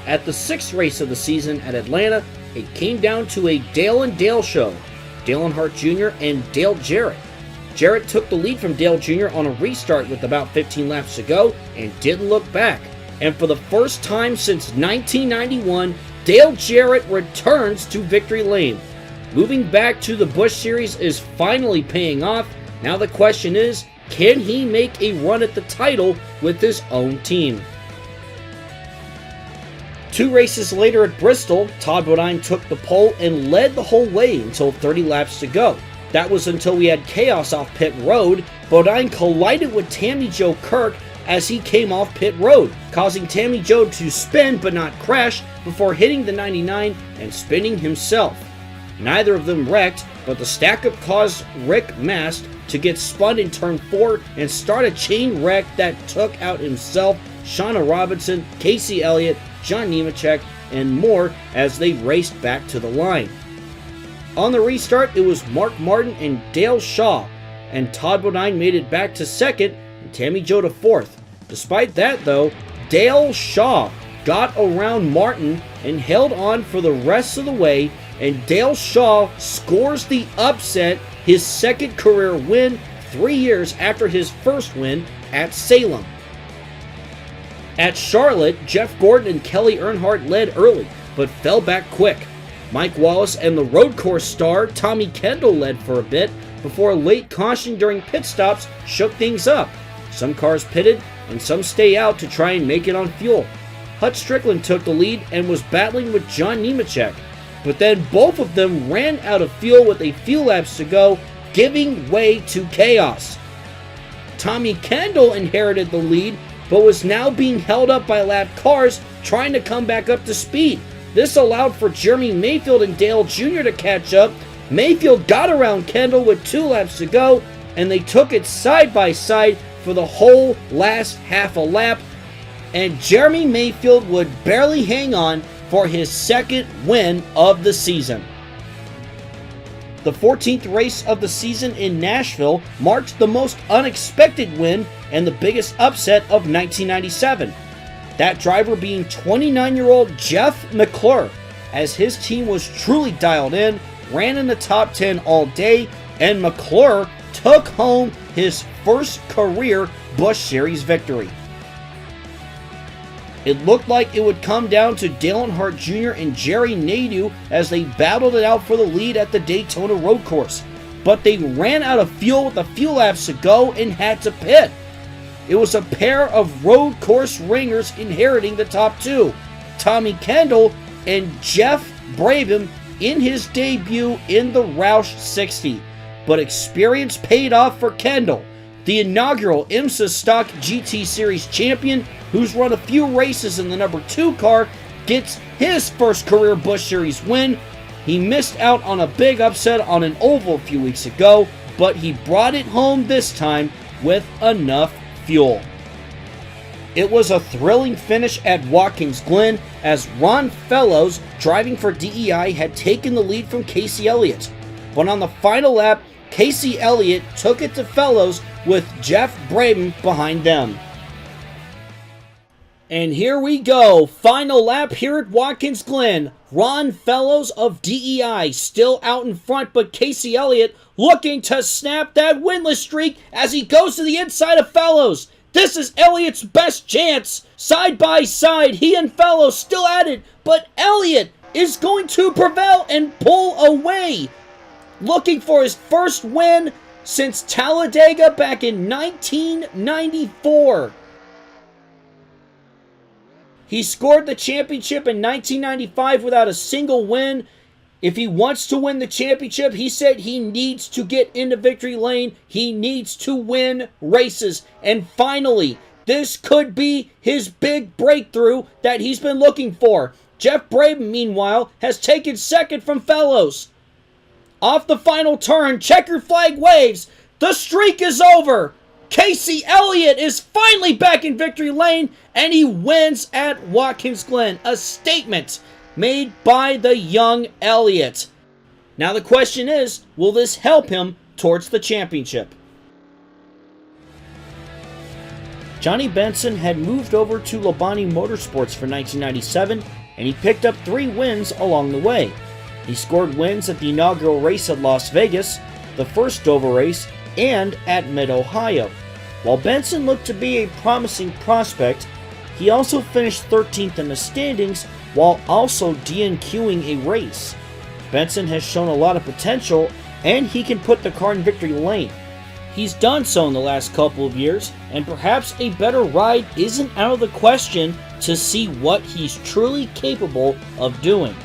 At the 6th race of the season at Atlanta, it came down to a Dale and Dale show. Dale Earnhardt Jr. and Dale Jarrett. Jarrett took the lead from Dale Jr. on a restart with about 15 laps to go and didn't look back. And for the first time since 1991, Dale Jarrett returns to victory lane. Moving back to the Busch Series is finally paying off. Now the question is, can he make a run at the title with his own team? 2 races later at Bristol, Todd Bodine took the pole and led the whole way until 30 laps to go. That was until we had chaos off pit road. Bodine collided with Tammy Jo Kirk as he came off pit road, causing Tammy Jo to spin but not crash before hitting the 99 and spinning himself. Neither of them wrecked, but the stack-up caused Rick Mast to get spun in turn 4 and start a chain wreck that took out himself, Shauna Robinson, Casey Elliott, John Nemechek, and more as they raced back to the line. On the restart, it was Mark Martin and Dale Shaw, and Todd Bodine made it back to second and Tammy Jo to fourth. Despite that though, Dale Shaw got around Martin and held on for the rest of the way, and Dale Shaw scores the upset, his second career win 3 years after his first win at Salem. At Charlotte, Jeff Gordon and Kelly Earnhardt led early, but fell back quick. Mike Wallace and the road course star Tommy Kendall led for a bit before a late caution during pit stops shook things up. Some cars pitted and some stay out to try and make it on fuel. Hut Strickland took the lead and was battling with John Nemechek, but then both of them ran out of fuel with a few laps to go, giving way to chaos. Tommy Kendall inherited the lead, but was now being held up by lapped cars trying to come back up to speed. This allowed for Jeremy Mayfield and Dale Jr. to catch up. Mayfield got around Kendall with 2 laps to go, and they took it side by side for the whole last half a lap, and Jeremy Mayfield would barely hang on for his second win of the season. The 14th race of the season in Nashville marked the most unexpected win and the biggest upset of 1997. That driver being 29-year-old Jeff McClure, as his team was truly dialed in, ran in the top 10 all day, and McClure took home his first career Busch Series victory. It looked like it would come down to Dale Earnhardt Jr. and Jerry Nadeau as they battled it out for the lead at the Daytona road course, but they ran out of fuel with a few laps to go and had to pit. It was a pair of road course ringers inheriting the top 2, Tommy Kendall and Jeff Brabham in his debut in the Roush 60, but experience paid off for Kendall, the inaugural IMSA Stock GT Series champion, who's run a few races in the number 2 car, gets his first career Busch Series win. He missed out on a big upset on an oval a few weeks ago, but he brought it home this time with enough fuel. It was a thrilling finish at Watkins Glen as Ron Fellows, driving for DEI, had taken the lead from Casey Elliott. But on the final lap, Casey Elliott took it to Fellows with Jeff Brabham behind them. And here we go, final lap here at Watkins Glen. Ron Fellows of DEI still out in front, but Casey Elliott looking to snap that winless streak as he goes to the inside of Fellows. This is Elliott's best chance. Side by side, he and Fellows still at it, but Elliott is going to prevail and pull away, looking for his first win since Talladega back in 1994. He scored the championship in 1995 without a single win. If he wants to win the championship, he said he needs to get into victory lane. He needs to win races. And finally, this could be his big breakthrough that he's been looking for. Jeff Brabham, meanwhile, has taken second from Fellows. Off the final turn, checkered flag waves. The streak is over. Casey Elliott is finally back in victory lane, and he wins at Watkins Glen. A statement made by the young Elliott. Now the question is, will this help him towards the championship? Johnny Benson had moved over to Labonte Motorsports for 1997, and he picked up 3 wins along the way. He scored wins at the inaugural race at Las Vegas, the first Dover race, and at Mid-Ohio. While Benson looked to be a promising prospect, he also finished 13th in the standings while also DNQing a race. Benson has shown a lot of potential, and he can put the car in victory lane. He's done so in the last couple of years, and perhaps a better ride isn't out of the question to see what he's truly capable of doing.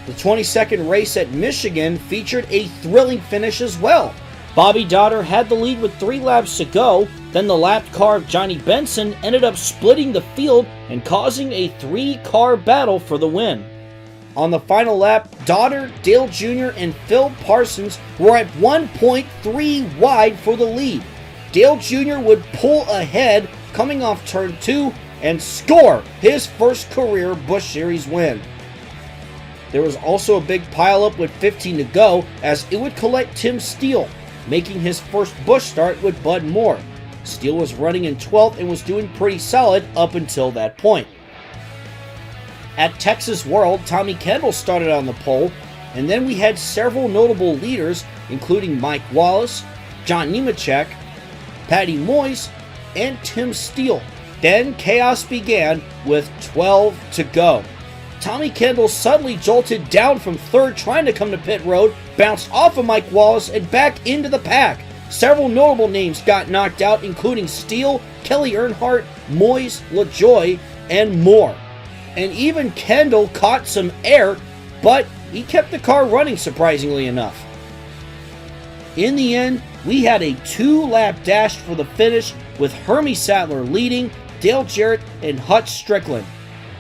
The 22nd race at Michigan featured a thrilling finish as well. Bobby Dotter had the lead with 3 laps to go, then the lapped car of Johnny Benson ended up splitting the field and causing a 3-car battle for the win. On the final lap, Dotter, Dale Jr., and Phil Parsons were at 1.3 wide for the lead. Dale Jr. would pull ahead coming off turn 2 and score his first career Busch Series win. There was also a big pileup with 15 to go as it would collect Tim Steele, making his first Busch start with Bud Moore. Steele was running in 12th and was doing pretty solid up until that point. At Texas World, Tommy Kendall started on the pole, and then we had several notable leaders, including Mike Wallace, John Nemechek, Patty Moyes, and Tim Steele. Then chaos began with 12 to go. Tommy Kendall suddenly jolted down from third trying to come to pit road, bounced off of Mike Wallace and back into the pack. Several notable names got knocked out, including Steele, Kelly Earnhardt, Moyes, LaJoie, and more. And even Kendall caught some air, but he kept the car running surprisingly enough. In the end, we had a 2-lap dash for the finish with Hermie Sadler leading, Dale Jarrett and Hutch Strickland.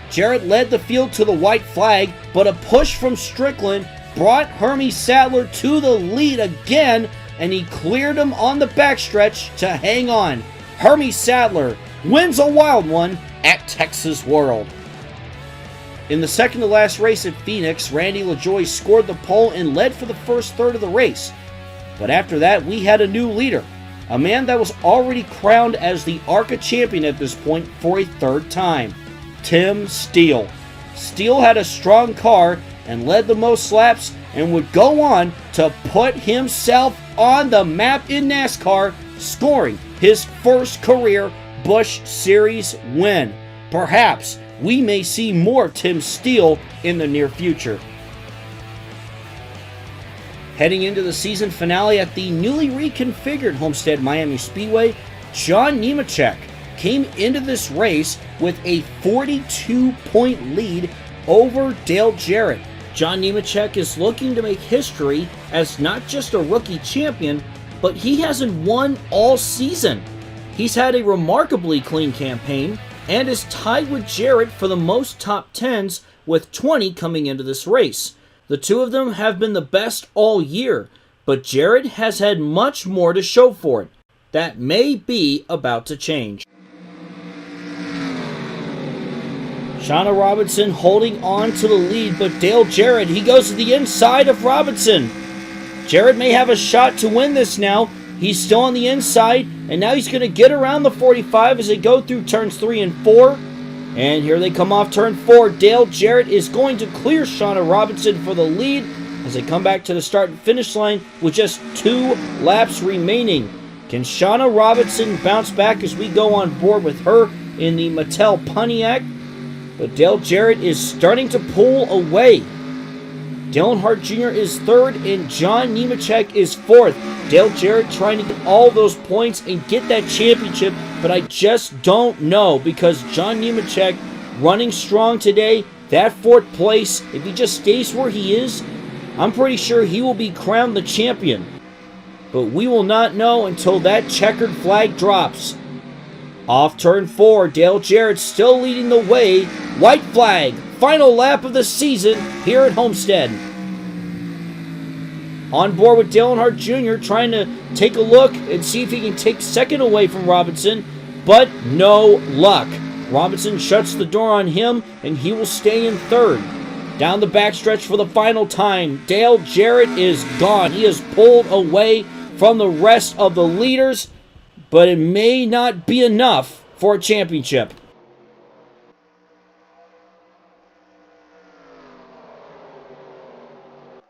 Jarrett led the field to the white flag, but a push from Strickland brought Hermie Sadler to the lead again, and he cleared him on the backstretch to hang on. Hermie Sadler wins a wild one at Texas World. In the second to last race at Phoenix, Randy LaJoie scored the pole and led for the first third of the race. But after that, we had a new leader, a man that was already crowned as the ARCA champion at this point for a third time, Tim Steele. Steele had a strong car and led the most laps and would go on to put himself on the map in NASCAR, scoring his first career Busch Series win. Perhaps we may see more of Tim Steele in the near future. Heading into the season finale at the newly reconfigured Homestead Miami Speedway, John Nemechek came into this race with a 42-point lead over Dale Jarrett. John Nemechek is looking to make history as not just a rookie champion, but he hasn't won all season. He's had a remarkably clean campaign and is tied with Jarrett for the most top 10s with 20 coming into this race. The two of them have been the best all year, but Jarrett has had much more to show for it. That may be about to change. Shauna Robinson holding on to the lead, but Dale Jarrett, he goes to the inside of Robinson. Jarrett may have a shot to win this now. He's still on the inside, and now he's going to get around the 45 as they go through turns 3 and 4. And here they come off turn 4. Dale Jarrett is going to clear Shauna Robinson for the lead as they come back to the start and finish line with just 2 laps remaining. Can Shauna Robinson bounce back as we go on board with her in the Mattel Pontiac? But Dale Jarrett is starting to pull away. Dale Earnhardt Jr. is third and John Nemechek is fourth. Dale Jarrett trying to get all those points and get that championship, but I just don't know because John Nemechek running strong today, that fourth place, if he just stays where he is, I'm pretty sure he will be crowned the champion. But we will not know until that checkered flag drops. Off turn 4, Dale Jarrett still leading the way. White flag, final lap of the season here at Homestead. On board with Dale Earnhardt Jr. trying to take a look and see if he can take second away from Robinson, but no luck. Robinson shuts the door on him and he will stay in third. Down the backstretch for the final time, Dale Jarrett is gone. He is pulled away from the rest of the leaders, but it may not be enough for a championship.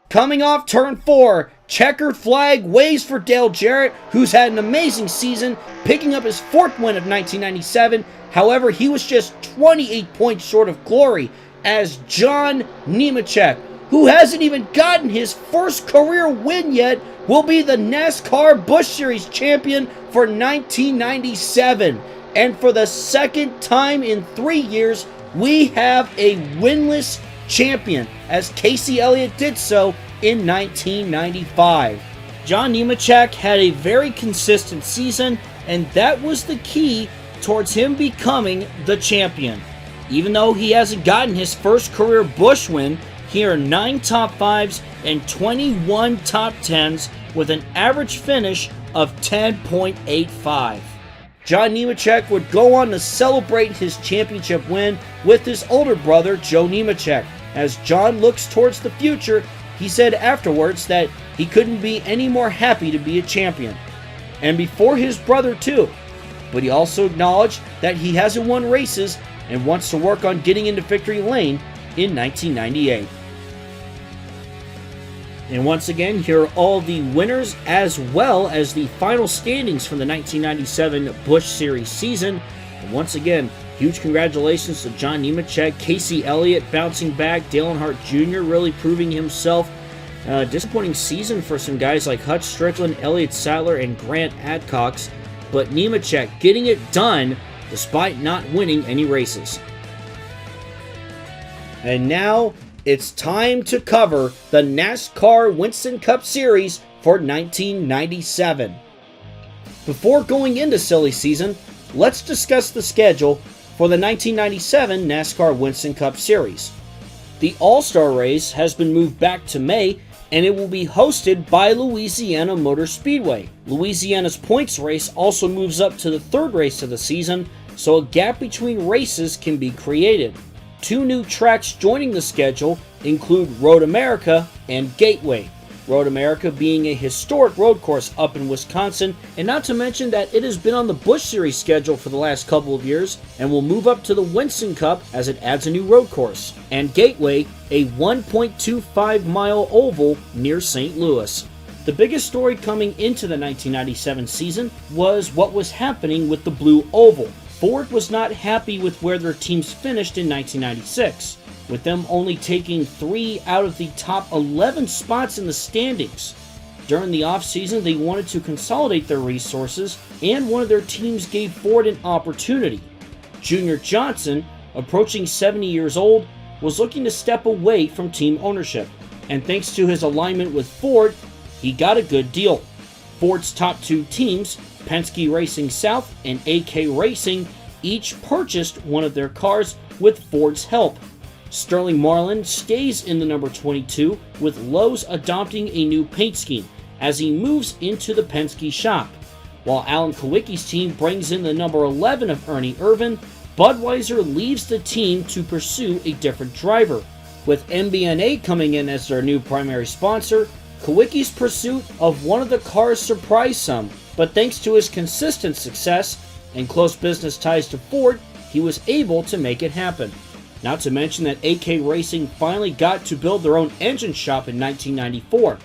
Coming off turn 4, checkered flag waves for Dale Jarrett, who's had an amazing season, picking up his 4th win of 1997. However, he was just 28 points short of glory as John Nemechek, who hasn't even gotten his first career win yet, will be the NASCAR Busch Series champion for 1997. And for the second time in 3 years, we have a winless champion, as Casey Elliott did so in 1995. John Nemechek had a very consistent season, and that was the key towards him becoming the champion. Even though he hasn't gotten his first career Busch win, he earned 9 top 5s and 21 top 10s with an average finish of 10.85. John Nemechek would go on to celebrate his championship win with his older brother, Joe Nemechek. As John looks towards the future, he said afterwards that he couldn't be any more happy to be a champion. And before his brother too. But he also acknowledged that he hasn't won races and wants to work on getting into victory lane in 1998. And once again, here are all the winners as well as the final standings from the 1997 Busch Series season. And once again, huge congratulations to John Nemechek, Casey Elliott bouncing back, Dale Earnhardt Jr. really proving himself. Disappointing season for some guys like Hutch Strickland, Elliott Sadler, and Grant Adcox, but Nemechek getting it done despite not winning any races. And now it's time to cover the NASCAR Winston Cup Series for 1997. Before going into silly season, let's discuss the schedule for the 1997 NASCAR Winston Cup Series. The All-Star race has been moved back to May, and it will be hosted by Louisiana Motor Speedway. Louisiana's points race also moves up to the third race of the season, so a gap between races can be created. Two new tracks joining the schedule include Road America and Gateway. Road America being a historic road course up in Wisconsin, and not to mention that it has been on the Busch Series schedule for the last couple of years and will move up to the Winston Cup as it adds a new road course. And Gateway, a 1.25-mile oval near St. Louis. The biggest story coming into the 1997 season was what was happening with the Blue Oval. Ford was not happy with where their teams finished in 1996, with them only taking 3 out of the top 11 spots in the standings. During the offseason, they wanted to consolidate their resources, and one of their teams gave Ford an opportunity. Junior Johnson, approaching 70 years old, was looking to step away from team ownership, and thanks to his alignment with Ford, he got a good deal. Ford's top 2 teams, Penske Racing South and AK Racing, each purchased one of their cars with Ford's help. Sterling Marlin stays in the number 22, with Lowe's adopting a new paint scheme as he moves into the Penske shop. While Alan Kawicki's team brings in the number 11 of Ernie Irvan, Budweiser leaves the team to pursue a different driver. With MBNA coming in as their new primary sponsor, Kawicki's pursuit of one of the cars surprised some, but thanks to his consistent success and close business ties to Ford, he was able to make it happen. Not to mention that AK Racing finally got to build their own engine shop in 1994.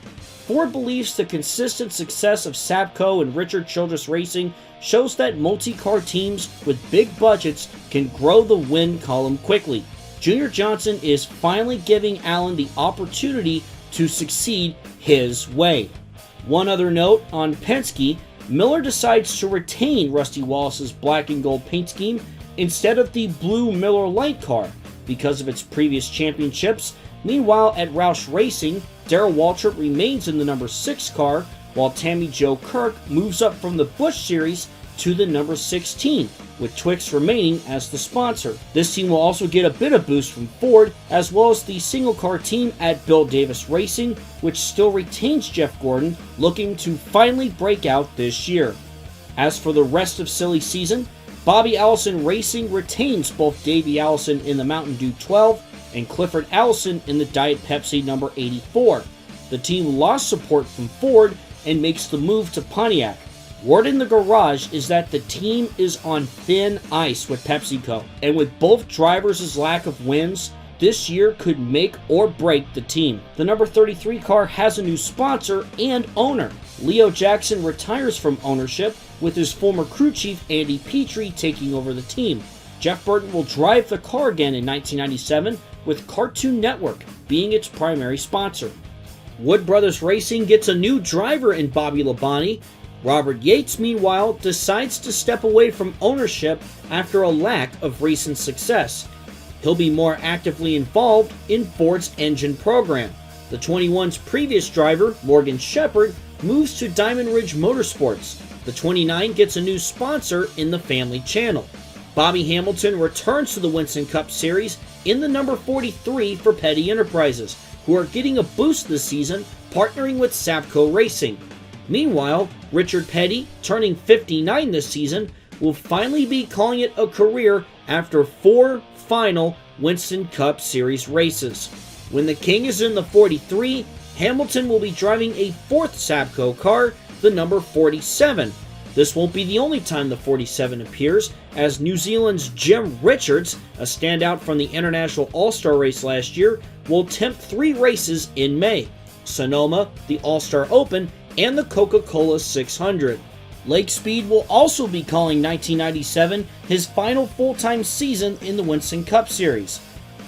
Ford believes the consistent success of Sapco and Richard Childress Racing shows that multi-car teams with big budgets can grow the win column quickly. Junior Johnson is finally giving Allen the opportunity to succeed his way. One other note on Penske, Miller decides to retain Rusty Wallace's black and gold paint scheme instead of the blue Miller Lite car because of its previous championships. Meanwhile, at Roush Racing, Darrell Waltrip remains in the number 6 car, while Tammy Jo Kirk moves up from the Busch Series to the number 16, with Twix remaining as the sponsor. This team will also get a bit of boost from Ford, as well as the single car team at Bill Davis Racing, which still retains Jeff Gordon, looking to finally break out this year. As for the rest of silly season, Bobby Allison Racing retains both Davey Allison in the Mountain Dew 12 and Clifford Allison in the Diet Pepsi number 84. The team lost support from Ford and makes the move to Pontiac. Word in the garage is that the team is on thin ice with PepsiCo, and with both drivers' lack of wins, this year could make or break the team. The number 33 car has a new sponsor and owner. Leo Jackson retires from ownership, with his former crew chief Andy Petrie taking over the team. Jeff Burton will drive the car again in 1997, with Cartoon Network being its primary sponsor. Wood Brothers Racing gets a new driver in Bobby Labonte. Robert Yates, meanwhile, decides to step away from ownership after a lack of recent success. He'll be more actively involved in Ford's engine program. The 21's previous driver, Morgan Shepherd, moves to Diamond Ridge Motorsports. The 29 gets a new sponsor in the Family Channel. Bobby Hamilton returns to the Winston Cup Series in the number 43 for Petty Enterprises, who are getting a boost this season, partnering with Sapco Racing. Meanwhile, Richard Petty, turning 59 this season, will finally be calling it a career after 4 final Winston Cup Series races. When the King is in the 43, Hamilton will be driving a 4th Sapco car, the number 47. This won't be the only time the 47 appears, as New Zealand's Jim Richards, a standout from the International All-Star race last year, will attempt 3 races in May: Sonoma, the All-Star Open, and the Coca-Cola 600. Lake Speed will also be calling 1997 his final full-time season in the Winston Cup Series.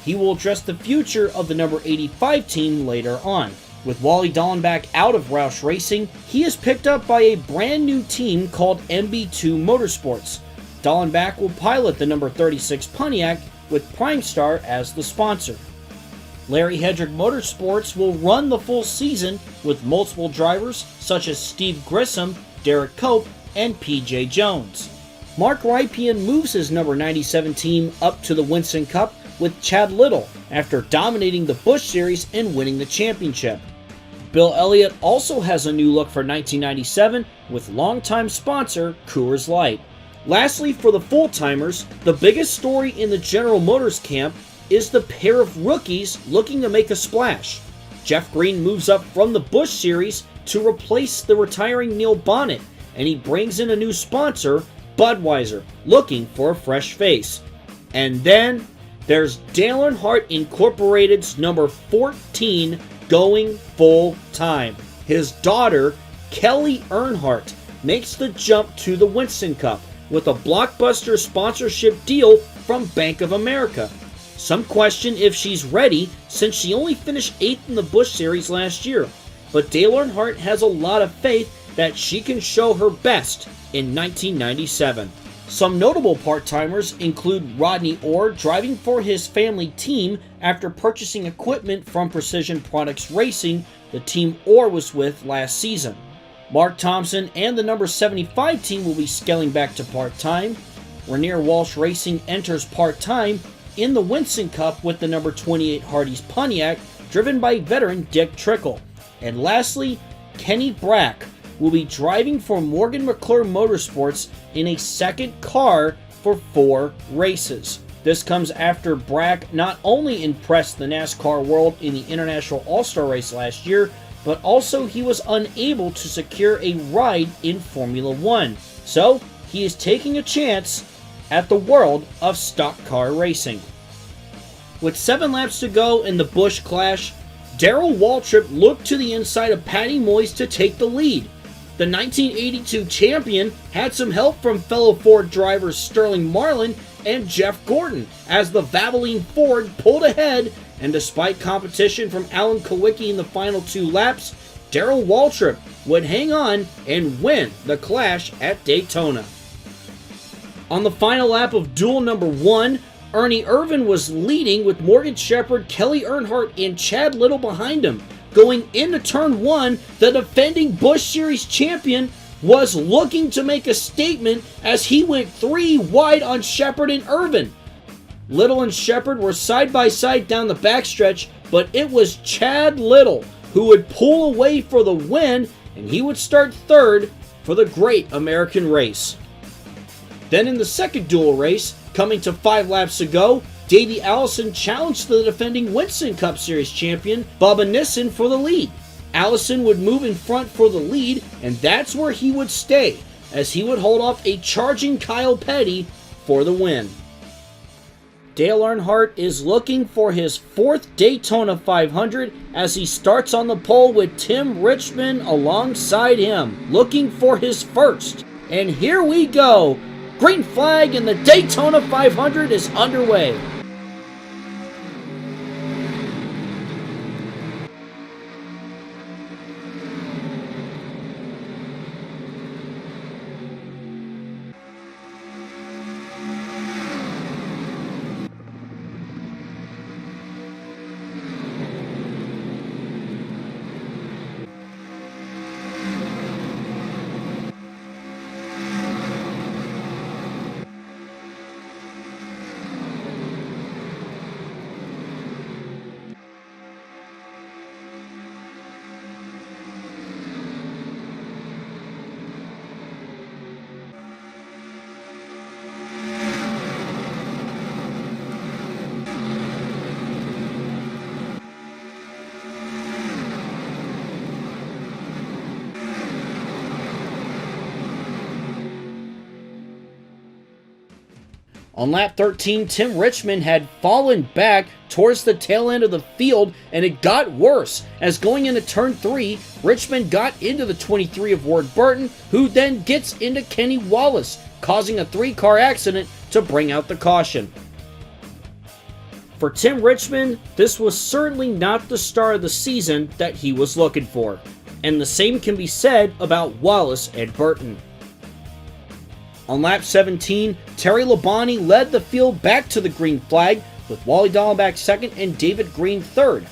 He will address the future of the number 85 team later on. With Wally Dallenbach out of Roush Racing, he is picked up by a brand new team called MB2 Motorsports. Dallenbach will pilot the number 36 Pontiac with Primestar as the sponsor. Larry Hedrick Motorsports will run the full season with multiple drivers such as Steve Grissom, Derek Cope, and PJ Jones. Mark Rypien moves his number 97 team up to the Winston Cup with Chad Little after dominating the Busch Series and winning the championship. Bill Elliott also has a new look for 1997 with longtime sponsor Coors Light. Lastly, for the full-timers, the biggest story in the General Motors camp is the pair of rookies looking to make a splash. Jeff Green moves up from the Busch Series to replace the retiring Neil Bonnet, and he brings in a new sponsor, Budweiser, looking for a fresh face. And then there's Dale Earnhardt Incorporated's number 14 going full-time. His daughter, Kelly Earnhardt, makes the jump to the Winston Cup with a blockbuster sponsorship deal from Bank of America. Some question if she's ready since she only finished 8th in the Busch Series last year, but Dale Earnhardt has a lot of faith that she can show her best in 1997. Some notable part-timers include Rodney Orr driving for his family team after purchasing equipment from Precision Products Racing, the team Orr was with last season. Mark Thompson and the number 75 team will be scaling back to part-time. Rainier Walsh Racing enters part-time in the Winston Cup with the number 28 Hardee's Pontiac, driven by veteran Dick Trickle. And lastly, Kenny Brack will be driving for Morgan McClure Motorsports in a second car for 4 races. This comes after Brack not only impressed the NASCAR world in the International All-Star race last year, but also he was unable to secure a ride in Formula One. So, he is taking a chance at the world of stock car racing. With 7 laps to go in the Busch Clash, Darrell Waltrip looked to the inside of Patty Moyes to take the lead. The 1982 champion had some help from fellow Ford drivers Sterling Marlin and Jeff Gordon as the Valvoline Ford pulled ahead, and despite competition from Alan Kulwicki in the final 2 laps, Darrell Waltrip would hang on and win the Clash at Daytona. On the final lap of duel number 1, Ernie Irvan was leading with Morgan Shepherd, Kelly Earnhardt, and Chad Little behind him. Going into turn 1, the defending Busch Series champion was looking to make a statement as he went 3 wide on Shepherd and Irvan. Little and Shepherd were side by side down the backstretch, but it was Chad Little who would pull away for the win, and he would start 3rd for the Great American Race. Then in the second duel race, coming to 5 laps to go, Davey Allison challenged the defending Winston Cup Series champion, Bubba Nissen, for the lead. Allison would move in front for the lead, and that's where he would stay, as he would hold off a charging Kyle Petty for the win. Dale Earnhardt is looking for his 4th Daytona 500 as he starts on the pole with Tim Richmond alongside him, looking for his first. And here we go! Green flag and the Daytona 500 is underway. On lap 13, Tim Richmond had fallen back towards the tail end of the field, and it got worse, as going into turn 3, Richmond got into the 23 of Ward Burton, who then gets into Kenny Wallace, causing a 3-car accident to bring out the caution. For Tim Richmond, this was certainly not the start of the season that he was looking for, and the same can be said about Wallace and Burton. On lap 17, Terry Labonte led the field back to the green flag, with Wally Dallenbach second and David Green third.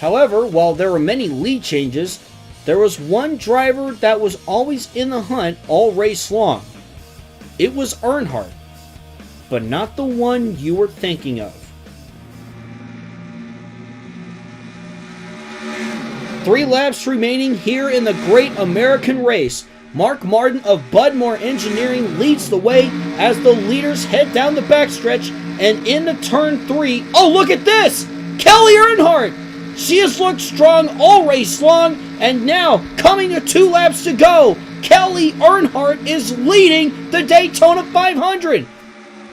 However, while there were many lead changes, there was one driver that was always in the hunt all race long. It was Earnhardt, but not the one you were thinking of. 3 laps remaining here in the Great American Race. Mark Martin of Budmore Engineering leads the way as the leaders head down the backstretch and into turn 3. Oh, look at this! Kelly Earnhardt! She has looked strong all race long, and now, coming to 2 laps to go, Kelly Earnhardt is leading the Daytona 500.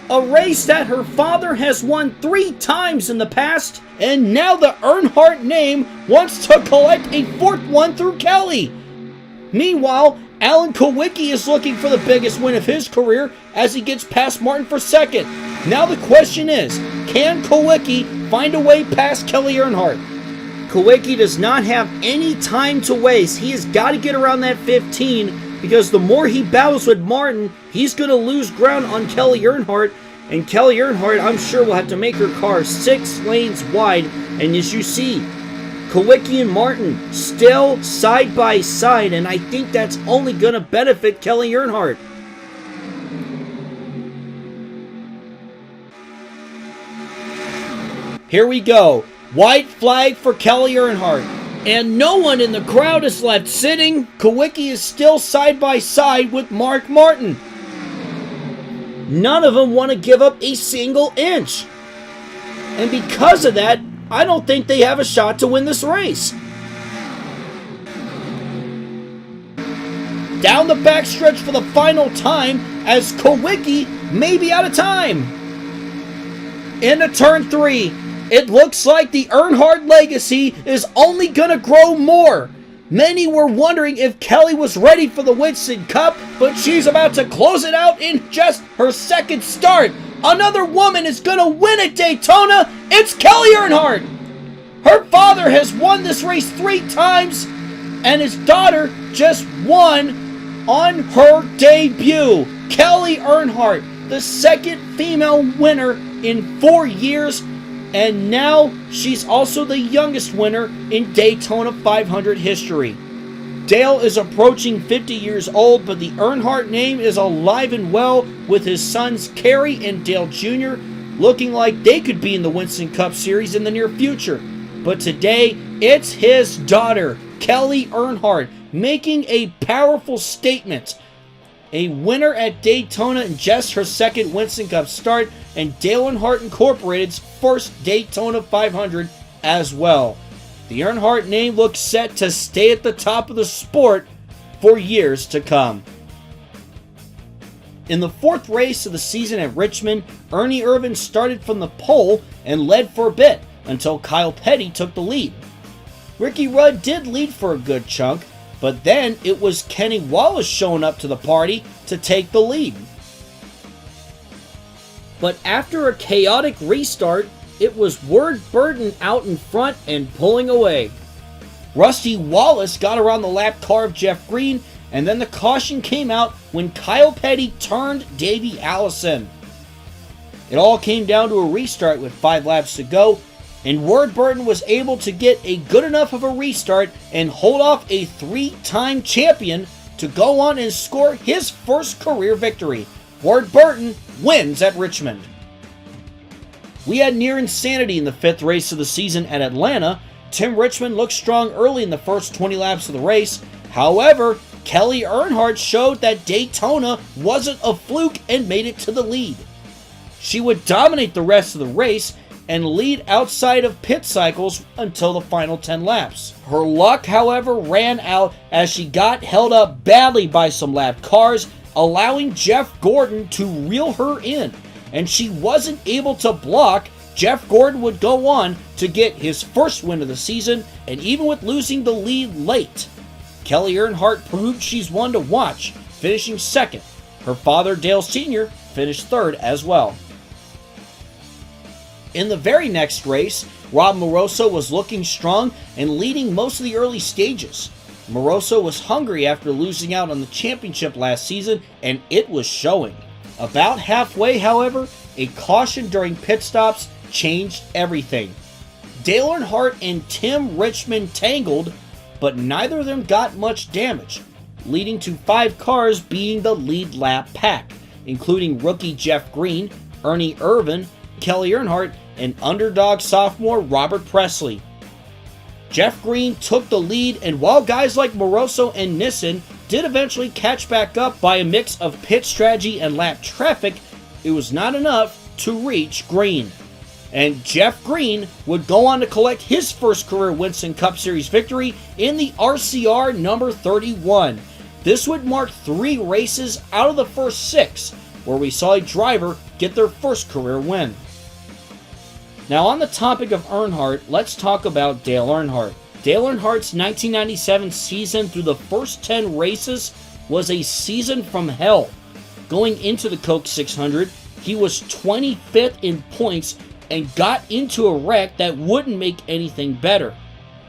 A race that her father has won 3 times in the past, and now the Earnhardt name wants to collect a 4th one through Kelly. Meanwhile, Alan Kulwicki is looking for the biggest win of his career as he gets past Martin for 2nd. Now the question is, can Kulwicki find a way past Kelly Earnhardt? Kulwicki does not have any time to waste. He has got to get around that 15, because the more he battles with Martin, he's going to lose ground on Kelly Earnhardt, and Kelly Earnhardt, I'm sure, will have to make her car 6 lanes wide, and as you see, Kulwicki and Martin still side by side, and I think that's only going to benefit Kelly Earnhardt. Here we go. White flag for Kelly Earnhardt. And no one in the crowd is left sitting. Kulwicki is still side by side with Mark Martin. None of them want to give up a single inch. And because of that, I don't think they have a shot to win this race. Down the backstretch for the final time as Kulwicki may be out of time. Into turn 3. It looks like the Earnhardt legacy is only going to grow more. Many were wondering if Kelly was ready for the Winston Cup, but she's about to close it out in just her 2nd start. Another woman is going to win at Daytona. It's Kelly Earnhardt. Her father has won this race 3 times, and his daughter just won on her debut. Kelly Earnhardt, the 2nd female winner in 4 years, and now she's also the youngest winner in Daytona 500 history. Dale is approaching 50 years old, but the Earnhardt name is alive and well, with his sons Kerry and Dale Jr. looking like they could be in the Winston Cup Series in the near future. But today, it's his daughter, Kelly Earnhardt, making a powerful statement. A winner at Daytona in just her 2nd Winston Cup start, and Dale Earnhardt Incorporated's 1st Daytona 500 as well. The Earnhardt name looks set to stay at the top of the sport for years to come. In the 4th race of the season at Richmond, Ernie Irvan started from the pole and led for a bit until Kyle Petty took the lead. Ricky Rudd did lead for a good chunk, but then it was Kenny Wallace showing up to the party to take the lead. But after a chaotic restart, it was Ward Burton out in front and pulling away. Rusty Wallace got around the lap car of Jeff Green, and then the caution came out when Kyle Petty turned Davey Allison. It all came down to a restart with 5 laps to go, and Ward Burton was able to get a good enough of a restart and hold off a 3-time champion to go on and score his 1st career victory. Ward Burton wins at Richmond. We had near insanity in the 5th race of the season at Atlanta. Tim Richmond looked strong early in the first 20 laps of the race. However, Kelly Earnhardt showed that Daytona wasn't a fluke and made it to the lead. She would dominate the rest of the race and lead outside of pit cycles until the final 10 laps. Her luck, however, ran out as she got held up badly by some lap cars. allowing Jeff Gordon to reel her in, and she wasn't able to block. Jeff Gordon would go on to get his first win of the season, and even with losing the lead late, Kelly Earnhardt proved she's one to watch, finishing second. Her father, Dale Sr., finished third as well. In the very next race, Rob Moroso was looking strong and leading most of the early stages. Moroso was hungry after losing out on the championship last season, and it was showing. About halfway, however, a caution during pit stops changed everything. Dale Earnhardt and Tim Richmond tangled, but neither of them got much damage, leading to 5 cars being the lead lap pack, including rookie Jeff Green, Ernie Irvan, Kelly Earnhardt, and underdog sophomore Robert Presley. Jeff Green took the lead, and while guys like Moroso and Nissen did eventually catch back up by a mix of pit strategy and lap traffic, it was not enough to reach Green. And Jeff Green would go on to collect his first career Winston Cup Series victory in the RCR number 31. This would mark 3 races out of the first 6, where we saw a driver get their first career win. Now, on the topic of Earnhardt, let's talk about Dale Earnhardt. Dale Earnhardt's 1997 season through the first 10 races was a season from hell. Going into the Coke 600, he was 25th in points and got into a wreck that wouldn't make anything better.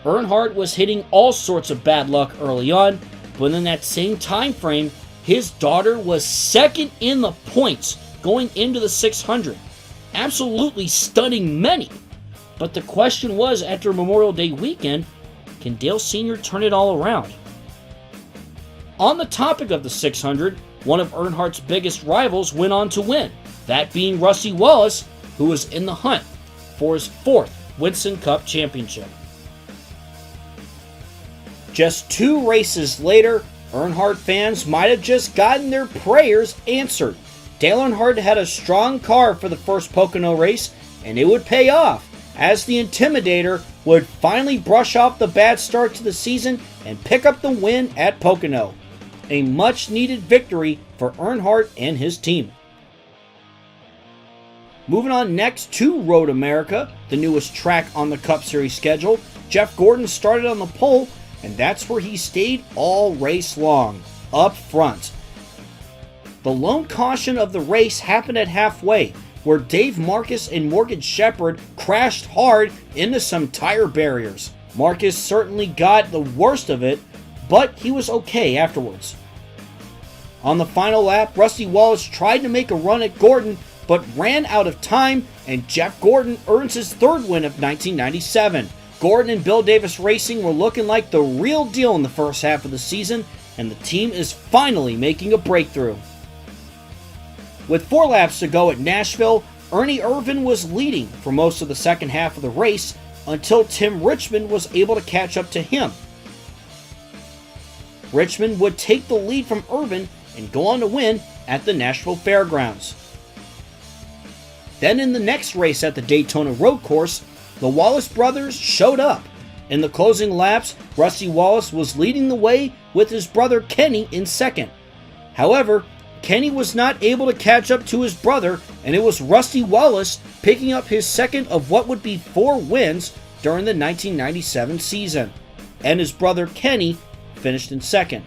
Earnhardt was hitting all sorts of bad luck early on, but in that same time frame, his daughter was second in the points going into the 600. Absolutely stunning many. But the question was, after Memorial Day weekend, can Dale Sr. turn it all around? On the topic of the 600, one of Earnhardt's biggest rivals went on to win, that being Rusty Wallace, who was in the hunt for his 4th Winston Cup championship. Just 2 races later, Earnhardt fans might have just gotten their prayers answered. Dale Earnhardt had a strong car for the first Pocono race, and it would pay off, as the Intimidator would finally brush off the bad start to the season and pick up the win at Pocono. A much-needed victory for Earnhardt and his team. Moving on next to Road America, the newest track on the Cup Series schedule, Jeff Gordon started on the pole, and that's where he stayed all race long, up front. The lone caution of the race happened at halfway, where Dave Marcus and Morgan Shepherd crashed hard into some tire barriers. Marcus certainly got the worst of it, but he was okay afterwards. On the final lap, Rusty Wallace tried to make a run at Gordon, but ran out of time, and Jeff Gordon earns his 3rd win of 1997. Gordon and Bill Davis Racing were looking like the real deal in the first half of the season, and the team is finally making a breakthrough. With 4 laps to go at Nashville, Ernie Irvan was leading for most of the second half of the race until Tim Richmond was able to catch up to him. Richmond would take the lead from Irvan and go on to win at the Nashville Fairgrounds. Then in the next race at the Daytona Road Course, the Wallace brothers showed up. In the closing laps, Rusty Wallace was leading the way with his brother Kenny in second. However, Kenny was not able to catch up to his brother, and it was Rusty Wallace picking up his second of what would be 4 wins during the 1997 season. And his brother Kenny finished in second.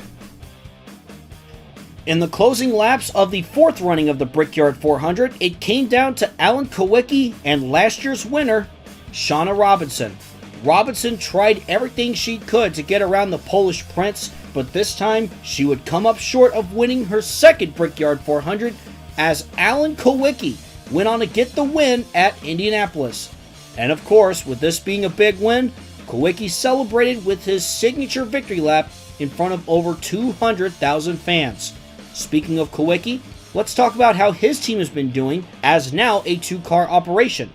In the closing laps of the 4th running of the Brickyard 400, it came down to Alan Kowicki and last year's winner, Shauna Robinson. Robinson tried everything she could to get around the Polish Prince, but this time she would come up short of winning her 2nd Brickyard 400 as Alan Kowicki went on to get the win at Indianapolis. And of course, with this being a big win, Kowicki celebrated with his signature victory lap in front of over 200,000 fans. Speaking of Kowicki, let's talk about how his team has been doing as now a 2-car operation.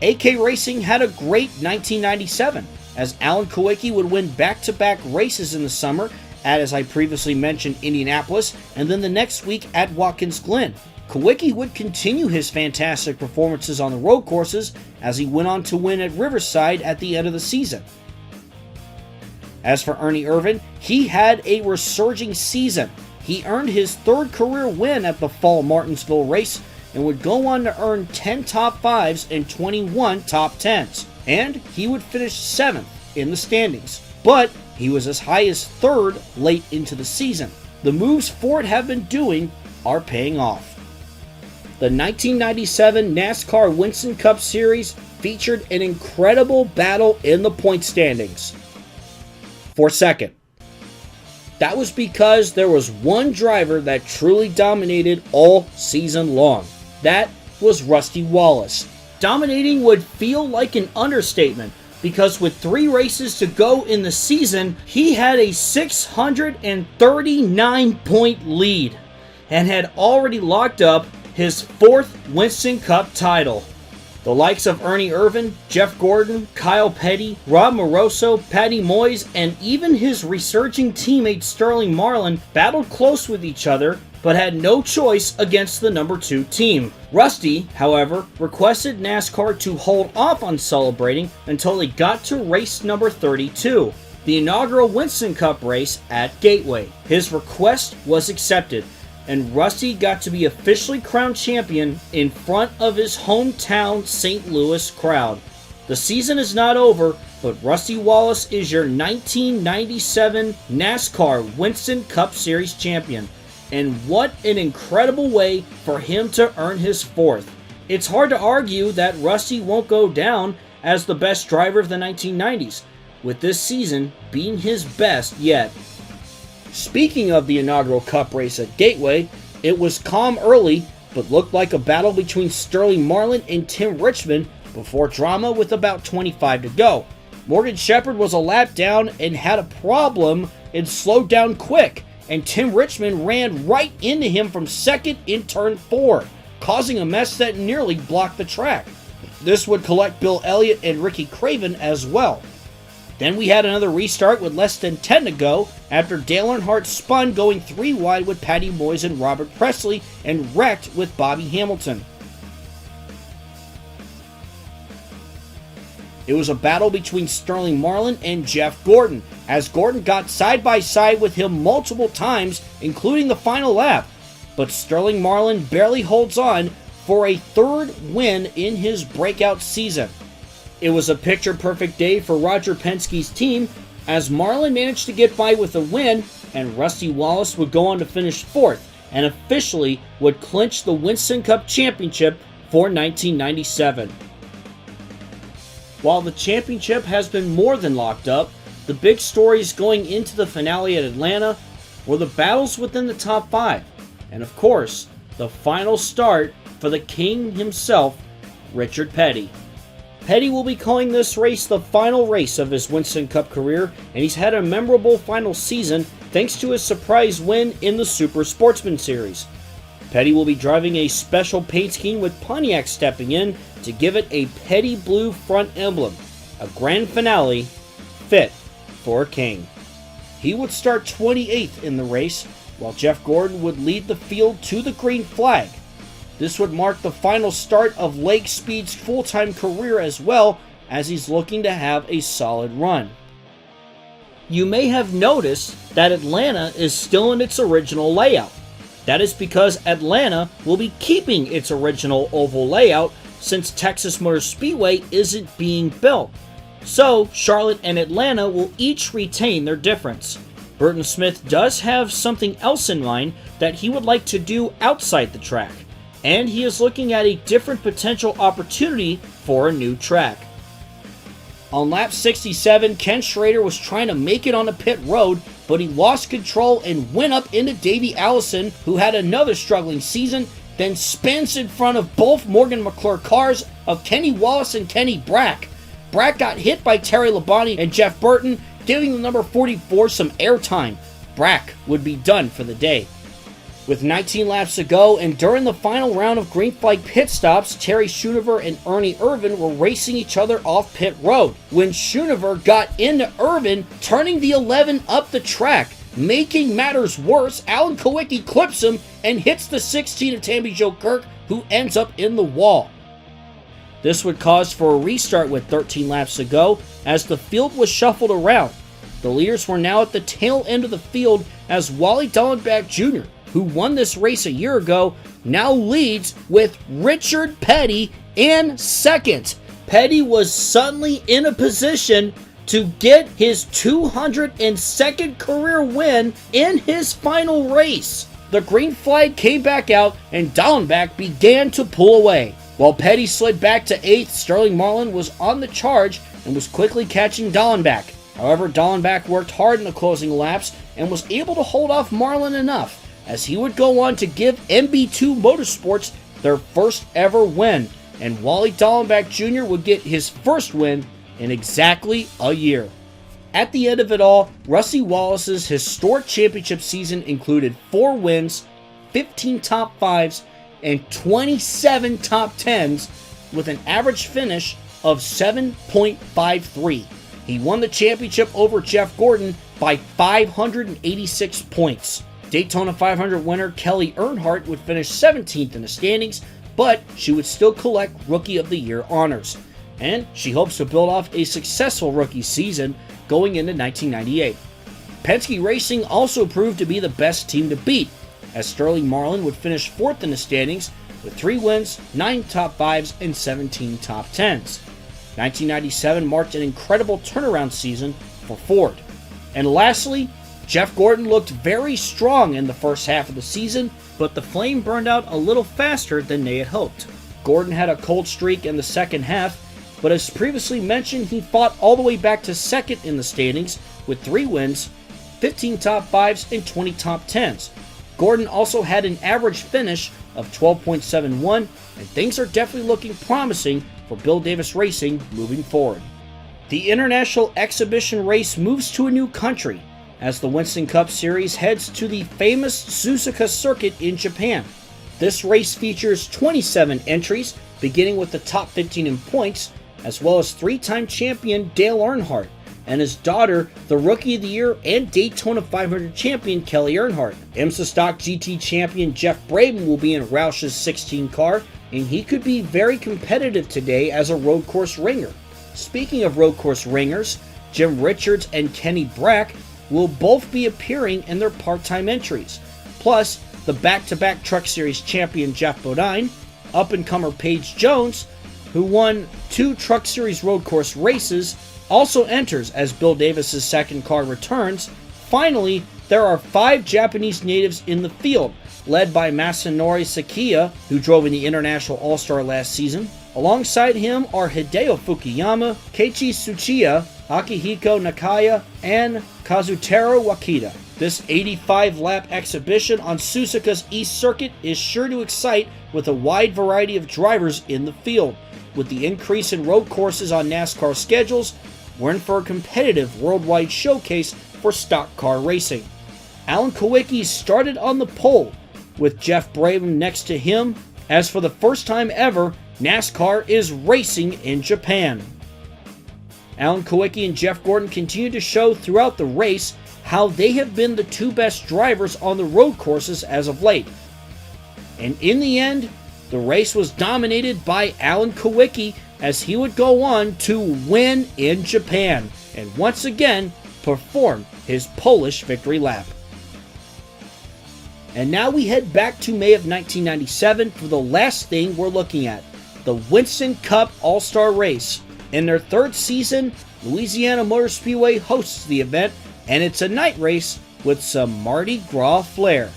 AK Racing had a great 1997, as Alan Kowicki would win back-to-back races in the summer at, as I previously mentioned, Indianapolis, and then the next week at Watkins Glen. Kowicki would continue his fantastic performances on the road courses as he went on to win at Riverside at the end of the season. As for Ernie Irvan, he had a resurging season, He earned his 3rd career win at the Fall Martinsville race and would go on to earn 10 top 5s and 21 top 10s. And he would finish 7th in the standings. But he was as high as 3rd late into the season. The moves Ford have been doing are paying off. The 1997 NASCAR Winston Cup Series featured an incredible battle in the point standings for second. That was because there was one driver that truly dominated all season long. That was Rusty Wallace. Dominating would feel like an understatement because with 3 races to go in the season, he had a 639-point lead and had already locked up his 4th Winston Cup title. The likes of Ernie Irvan, Jeff Gordon, Kyle Petty, Rob Moroso, Patty Moyes, and even his resurging teammate Sterling Marlin battled close with each other, but had no choice against the number 2 team. Rusty, however, requested NASCAR to hold off on celebrating until they got to race number 32, the inaugural Winston Cup race at Gateway. His request was accepted, and Rusty got to be officially crowned champion in front of his hometown St. Louis crowd. The season is not over, but Rusty Wallace is your 1997 NASCAR Winston Cup Series champion. And what an incredible way for him to earn his 4th. It's hard to argue that Rusty won't go down as the best driver of the 1990s, with this season being his best yet. Speaking of the inaugural Cup race at Gateway, it was calm early, but looked like a battle between Sterling Marlin and Tim Richmond before drama with about 25 to go. Morgan Shepherd was a lap down and had a problem and slowed down quick, and Tim Richmond ran right into him from 2nd in turn 4, causing a mess that nearly blocked the track. This would collect Bill Elliott and Ricky Craven as well. Then we had another restart with less than 10 to go after Dale Earnhardt spun going 3 wide with Patty Moyes and Robert Presley and wrecked with Bobby Hamilton. It was a battle between Sterling Marlin and Jeff Gordon, as Gordon got side by side with him multiple times, including the final lap. But Sterling Marlin barely holds on for a 3rd win in his breakout season. It was a picture-perfect day for Roger Penske's team, as Marlin managed to get by with a win, and Rusty Wallace would go on to finish 4th, and officially would clinch the Winston Cup Championship for 1997. While the championship has been more than locked up, the big stories going into the finale at Atlanta were the battles within the top 5, and of course, the final start for the king himself, Richard Petty. Petty will be calling this race the final race of his Winston Cup career, and he's had a memorable final season thanks to his surprise win in the Super Sportsman Series. Petty will be driving a special paint scheme with Pontiac stepping in to give it a Petty blue front emblem, a grand finale fit for a king. He would start 28th in the race, while Jeff Gordon would lead the field to the green flag. This would mark the final start of Lake Speed's full-time career as well, as he's looking to have a solid run. You may have noticed that Atlanta is still in its original layout. That is because Atlanta will be keeping its original oval layout since Texas Motor Speedway isn't being built. So, Charlotte and Atlanta will each retain their difference. Burton Smith does have something else in mind that he would like to do outside the track, and he is looking at a different potential opportunity for a new track. On lap 67, Ken Schrader was trying to make it on the pit road, but he lost control and went up into Davey Allison, who had another struggling season, then spins in front of both Morgan McClure cars of Kenny Wallace and Kenny Brack. Brack got hit by Terry Labonte and Jeff Burton, giving the number 44 some airtime. Brack would be done for the day. With 19 laps to go, and during the final round of green flag pit stops, Terry Schoonover and Ernie Irvan were racing each other off pit road, when Schoonover got into Irvan, turning the 11 up the track. Making matters worse, Alan Kowicki clips him and hits the 16 of Tammy Jo Kirk, who ends up in the wall. This would cause for a restart with 13 laps to go, as the field was shuffled around. The leaders were now at the tail end of the field as Wally Dallenbach Jr., who won this race a year ago, now leads with Richard Petty in second. Petty was suddenly in a position to get his 202nd career win in his final race. The green flag came back out and Dallenbach began to pull away. While Petty slid back to 8th, Sterling Marlin was on the charge and was quickly catching Dallenbach. However, Dallenbach worked hard in the closing laps and was able to hold off Marlin enough, as he would go on to give MB2 Motorsports their first ever win, and Wally Dallenbach Jr. would get his first win in exactly a year. At the end of it all, Rusty Wallace's historic championship season included 4 wins, 15 top 5s, and 27 top 10s, with an average finish of 7.53. He won the championship over Jeff Gordon by 586 points. Daytona 500 winner Kelly Earnhardt would finish 17th in the standings, but she would still collect Rookie of the Year honors. And she hopes to build off a successful rookie season going into 1998. Penske Racing also proved to be the best team to beat, as Sterling Marlin would finish 4th in the standings with 3 wins, 9 top 5s, and 17 top 10s. 1997 marked an incredible turnaround season for Ford. And lastly, Jeff Gordon looked very strong in the first half of the season, but the flame burned out a little faster than they had hoped. Gordon had a cold streak in the second half, but as previously mentioned, he fought all the way back to 2nd in the standings with 3 wins, 15 top 5s, and 20 top 10s. Gordon also had an average finish of 12.71, and things are definitely looking promising for Bill Davis Racing moving forward. The International Exhibition race moves to a new country as the Winston Cup Series heads to the famous Suzuka circuit in Japan. This race features 27 entries, beginning with the top 15 in points, as well as 3-time champion Dale Earnhardt and his daughter, the Rookie of the Year and Daytona 500 champion Kelly Earnhardt. IMSA Stock GT champion Jeff Brabham will be in Roush's 16 car, and he could be very competitive today as a road course ringer. Speaking of road course ringers, Jim Richards and Kenny Brack will both be appearing in their part-time entries. Plus, the back-to-back Truck Series champion Jeff Bodine, up-and-comer Paige Jones, who won 2 Truck Series road course races, also enters as Bill Davis's second car returns. Finally, there are 5 Japanese natives in the field, led by Masanori Sakiya, who drove in the International All-Star last season. Alongside him are Hideo Fukuyama, Keiichi Tsuchiya, Akihiko Nakaya, and Kazutaro Wakita. This 85-lap exhibition on Suzuka's East Circuit is sure to excite with a wide variety of drivers in the field. With the increase in road courses on NASCAR schedules, we're in for a competitive worldwide showcase for stock car racing. Alan Kulwicki started on the pole, with Jeff Brabham next to him, as for the first time ever, NASCAR is racing in Japan. Alan Kulwicki and Jeff Gordon continue to show throughout the race how they have been the 2 best drivers on the road courses as of late. And in the end, the race was dominated by Alan Kulwicki as he would go on to win in Japan and once again perform his Polish victory lap. And now we head back to May of 1997 for the last thing we're looking at, the Winston Cup All-Star race. In their 3rd season, Louisiana Motor Speedway hosts the event, and it's a night race with some Mardi Gras flair.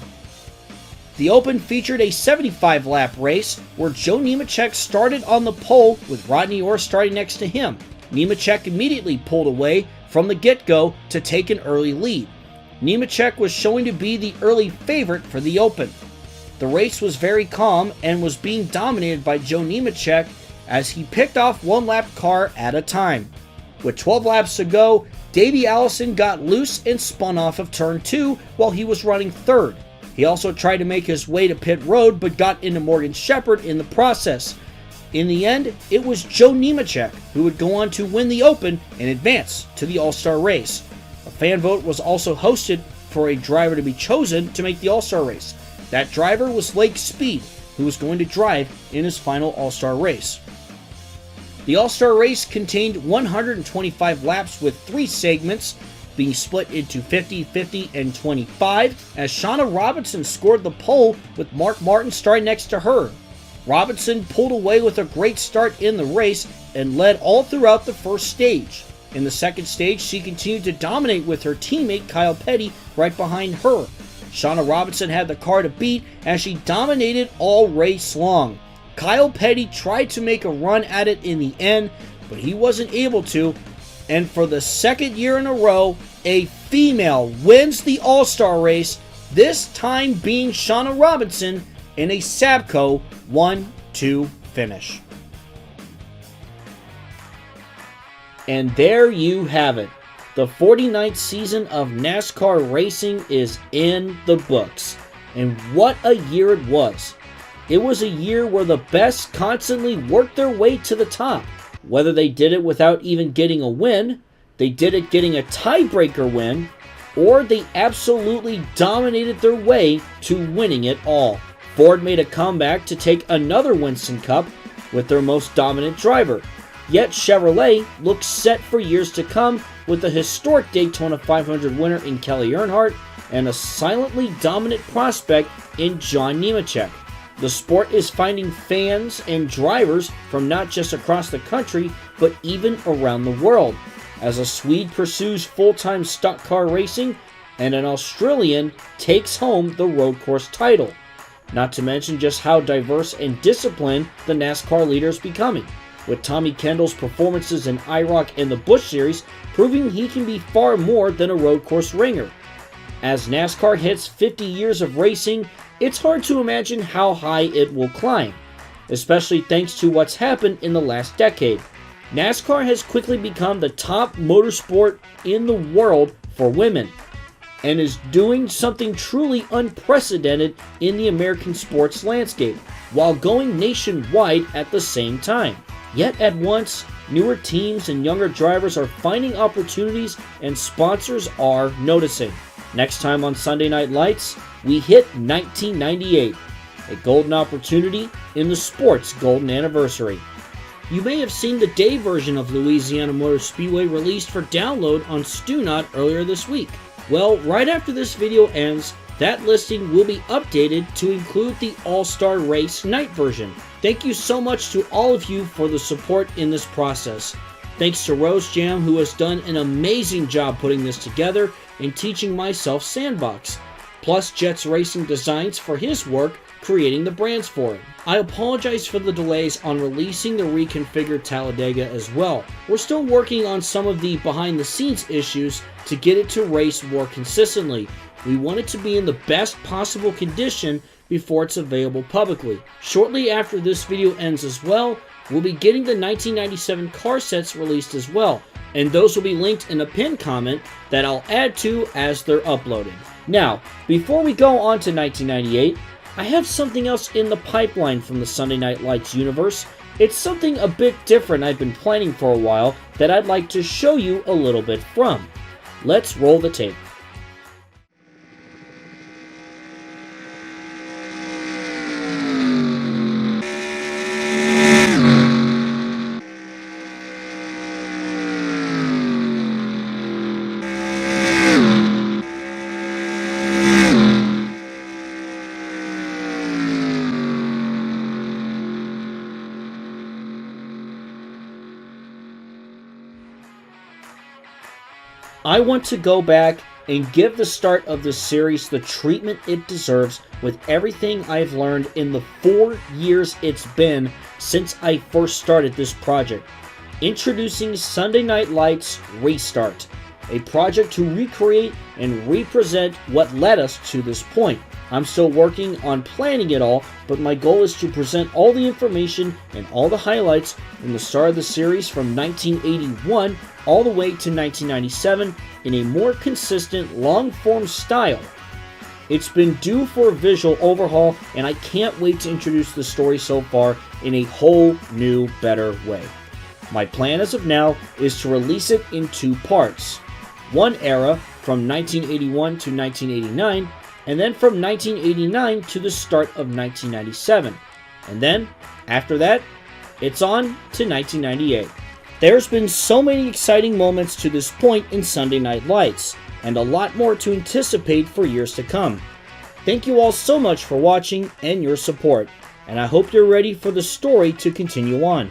The Open featured a 75-lap race where Joe Nemechek started on the pole with Rodney Orr starting next to him. Nemechek immediately pulled away from the get-go to take an early lead. Nemechek was showing to be the early favorite for the Open. The race was very calm and was being dominated by Joe Nemechek as he picked off 1-lap car at a time. With 12 laps to go, Davey Allison got loose and spun off of turn 2 while he was running 3rd. He also tried to make his way to pit road but got into Morgan Shepherd in the process. In the end, it was Joe Nemechek who would go on to win the Open and advance to the All-Star race. A fan vote was also hosted for a driver to be chosen to make the All-Star race. That driver was Lake Speed, who was going to drive in his final All-Star race. The All-Star race contained 125 laps with 3 segments, being split into 50, 50, and 25, as Shauna Robinson scored the pole with Mark Martin starting next to her. Robinson pulled away with a great start in the race and led all throughout the first stage. In the second stage, she continued to dominate with her teammate Kyle Petty right behind her. Shauna Robinson had the car to beat as she dominated all race long. Kyle Petty tried to make a run at it in the end, but he wasn't able to, and for the second year in a row, a female wins the All-Star race, this time being Shauna Robinson in a Sabco 1-2 finish. And there you have it. The 49th season of NASCAR racing is in the books. And what a year it was. It was a year where the best constantly worked their way to the top. Whether they did it without even getting a win, they did it getting a tiebreaker win, or they absolutely dominated their way to winning it all. Ford made a comeback to take another Winston Cup with their most dominant driver. Yet Chevrolet looks set for years to come with a historic Daytona 500 winner in Kelly Earnhardt and a silently dominant prospect in John Nemechek. The sport is finding fans and drivers from not just across the country, but even around the world, as a Swede pursues full-time stock car racing and an Australian takes home the road course title. Not to mention just how diverse and disciplined the NASCAR leader is becoming, with Tommy Kendall's performances in Iroc and the Busch Series proving he can be far more than a road course ringer. As NASCAR hits 50 years of racing, it's hard to imagine how high it will climb, especially thanks to what's happened in the last decade. NASCAR has quickly become the top motorsport in the world for women, and is doing something truly unprecedented in the American sports landscape, while going nationwide at the same time. Yet at once, newer teams and younger drivers are finding opportunities and sponsors are noticing. Next time on Sunday Night Lights, we hit 1998, a golden opportunity in the sport's golden anniversary. You may have seen the day version of Louisiana Motor Speedway released for download on StuNot earlier this week. Well, right after this video ends, that listing will be updated to include the All-Star Race night version. Thank you so much to all of you for the support in this process. Thanks to Rose Jam, who has done an amazing job putting this together and teaching myself Sandbox, plus Jets Racing Designs for his work creating the brands for it. I apologize for the delays on releasing the reconfigured Talladega as well. We're still working on some of the behind the scenes issues to get it to race more consistently. We want it to be in the best possible condition before it's available publicly. Shortly after this video ends as well, we'll be getting the 1997 car sets released as well, and those will be linked in a pinned comment that I'll add to as they're uploaded. Now, before we go on to 1998, I have something else in the pipeline from the Sunday Night Lights universe. It's something a bit different I've been planning for a while that I'd like to show you a little bit from. Let's roll the tape. I want to go back and give the start of this series the treatment it deserves with everything I've learned in the 4 years it's been since I first started this project. Introducing Sunday Night Lights Restart, a project to recreate and represent what led us to this point. I'm still working on planning it all, but my goal is to present all the information and all the highlights from the start of the series from 1981 all the way to 1997 in a more consistent, long-form style. It's been due for a visual overhaul, and I can't wait to introduce the story so far in a whole new, better way. My plan as of now is to release it in 2 parts. One era from 1981 to 1989, and then from 1989 to the start of 1997. And then, after that, it's on to 1998. There's been so many exciting moments to this point in Sunday Night Lights, and a lot more to anticipate for years to come. Thank you all so much for watching and your support, and I hope you're ready for the story to continue on.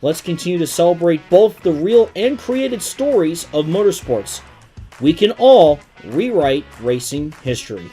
Let's continue to celebrate both the real and created stories of motorsports. We can all rewrite racing history.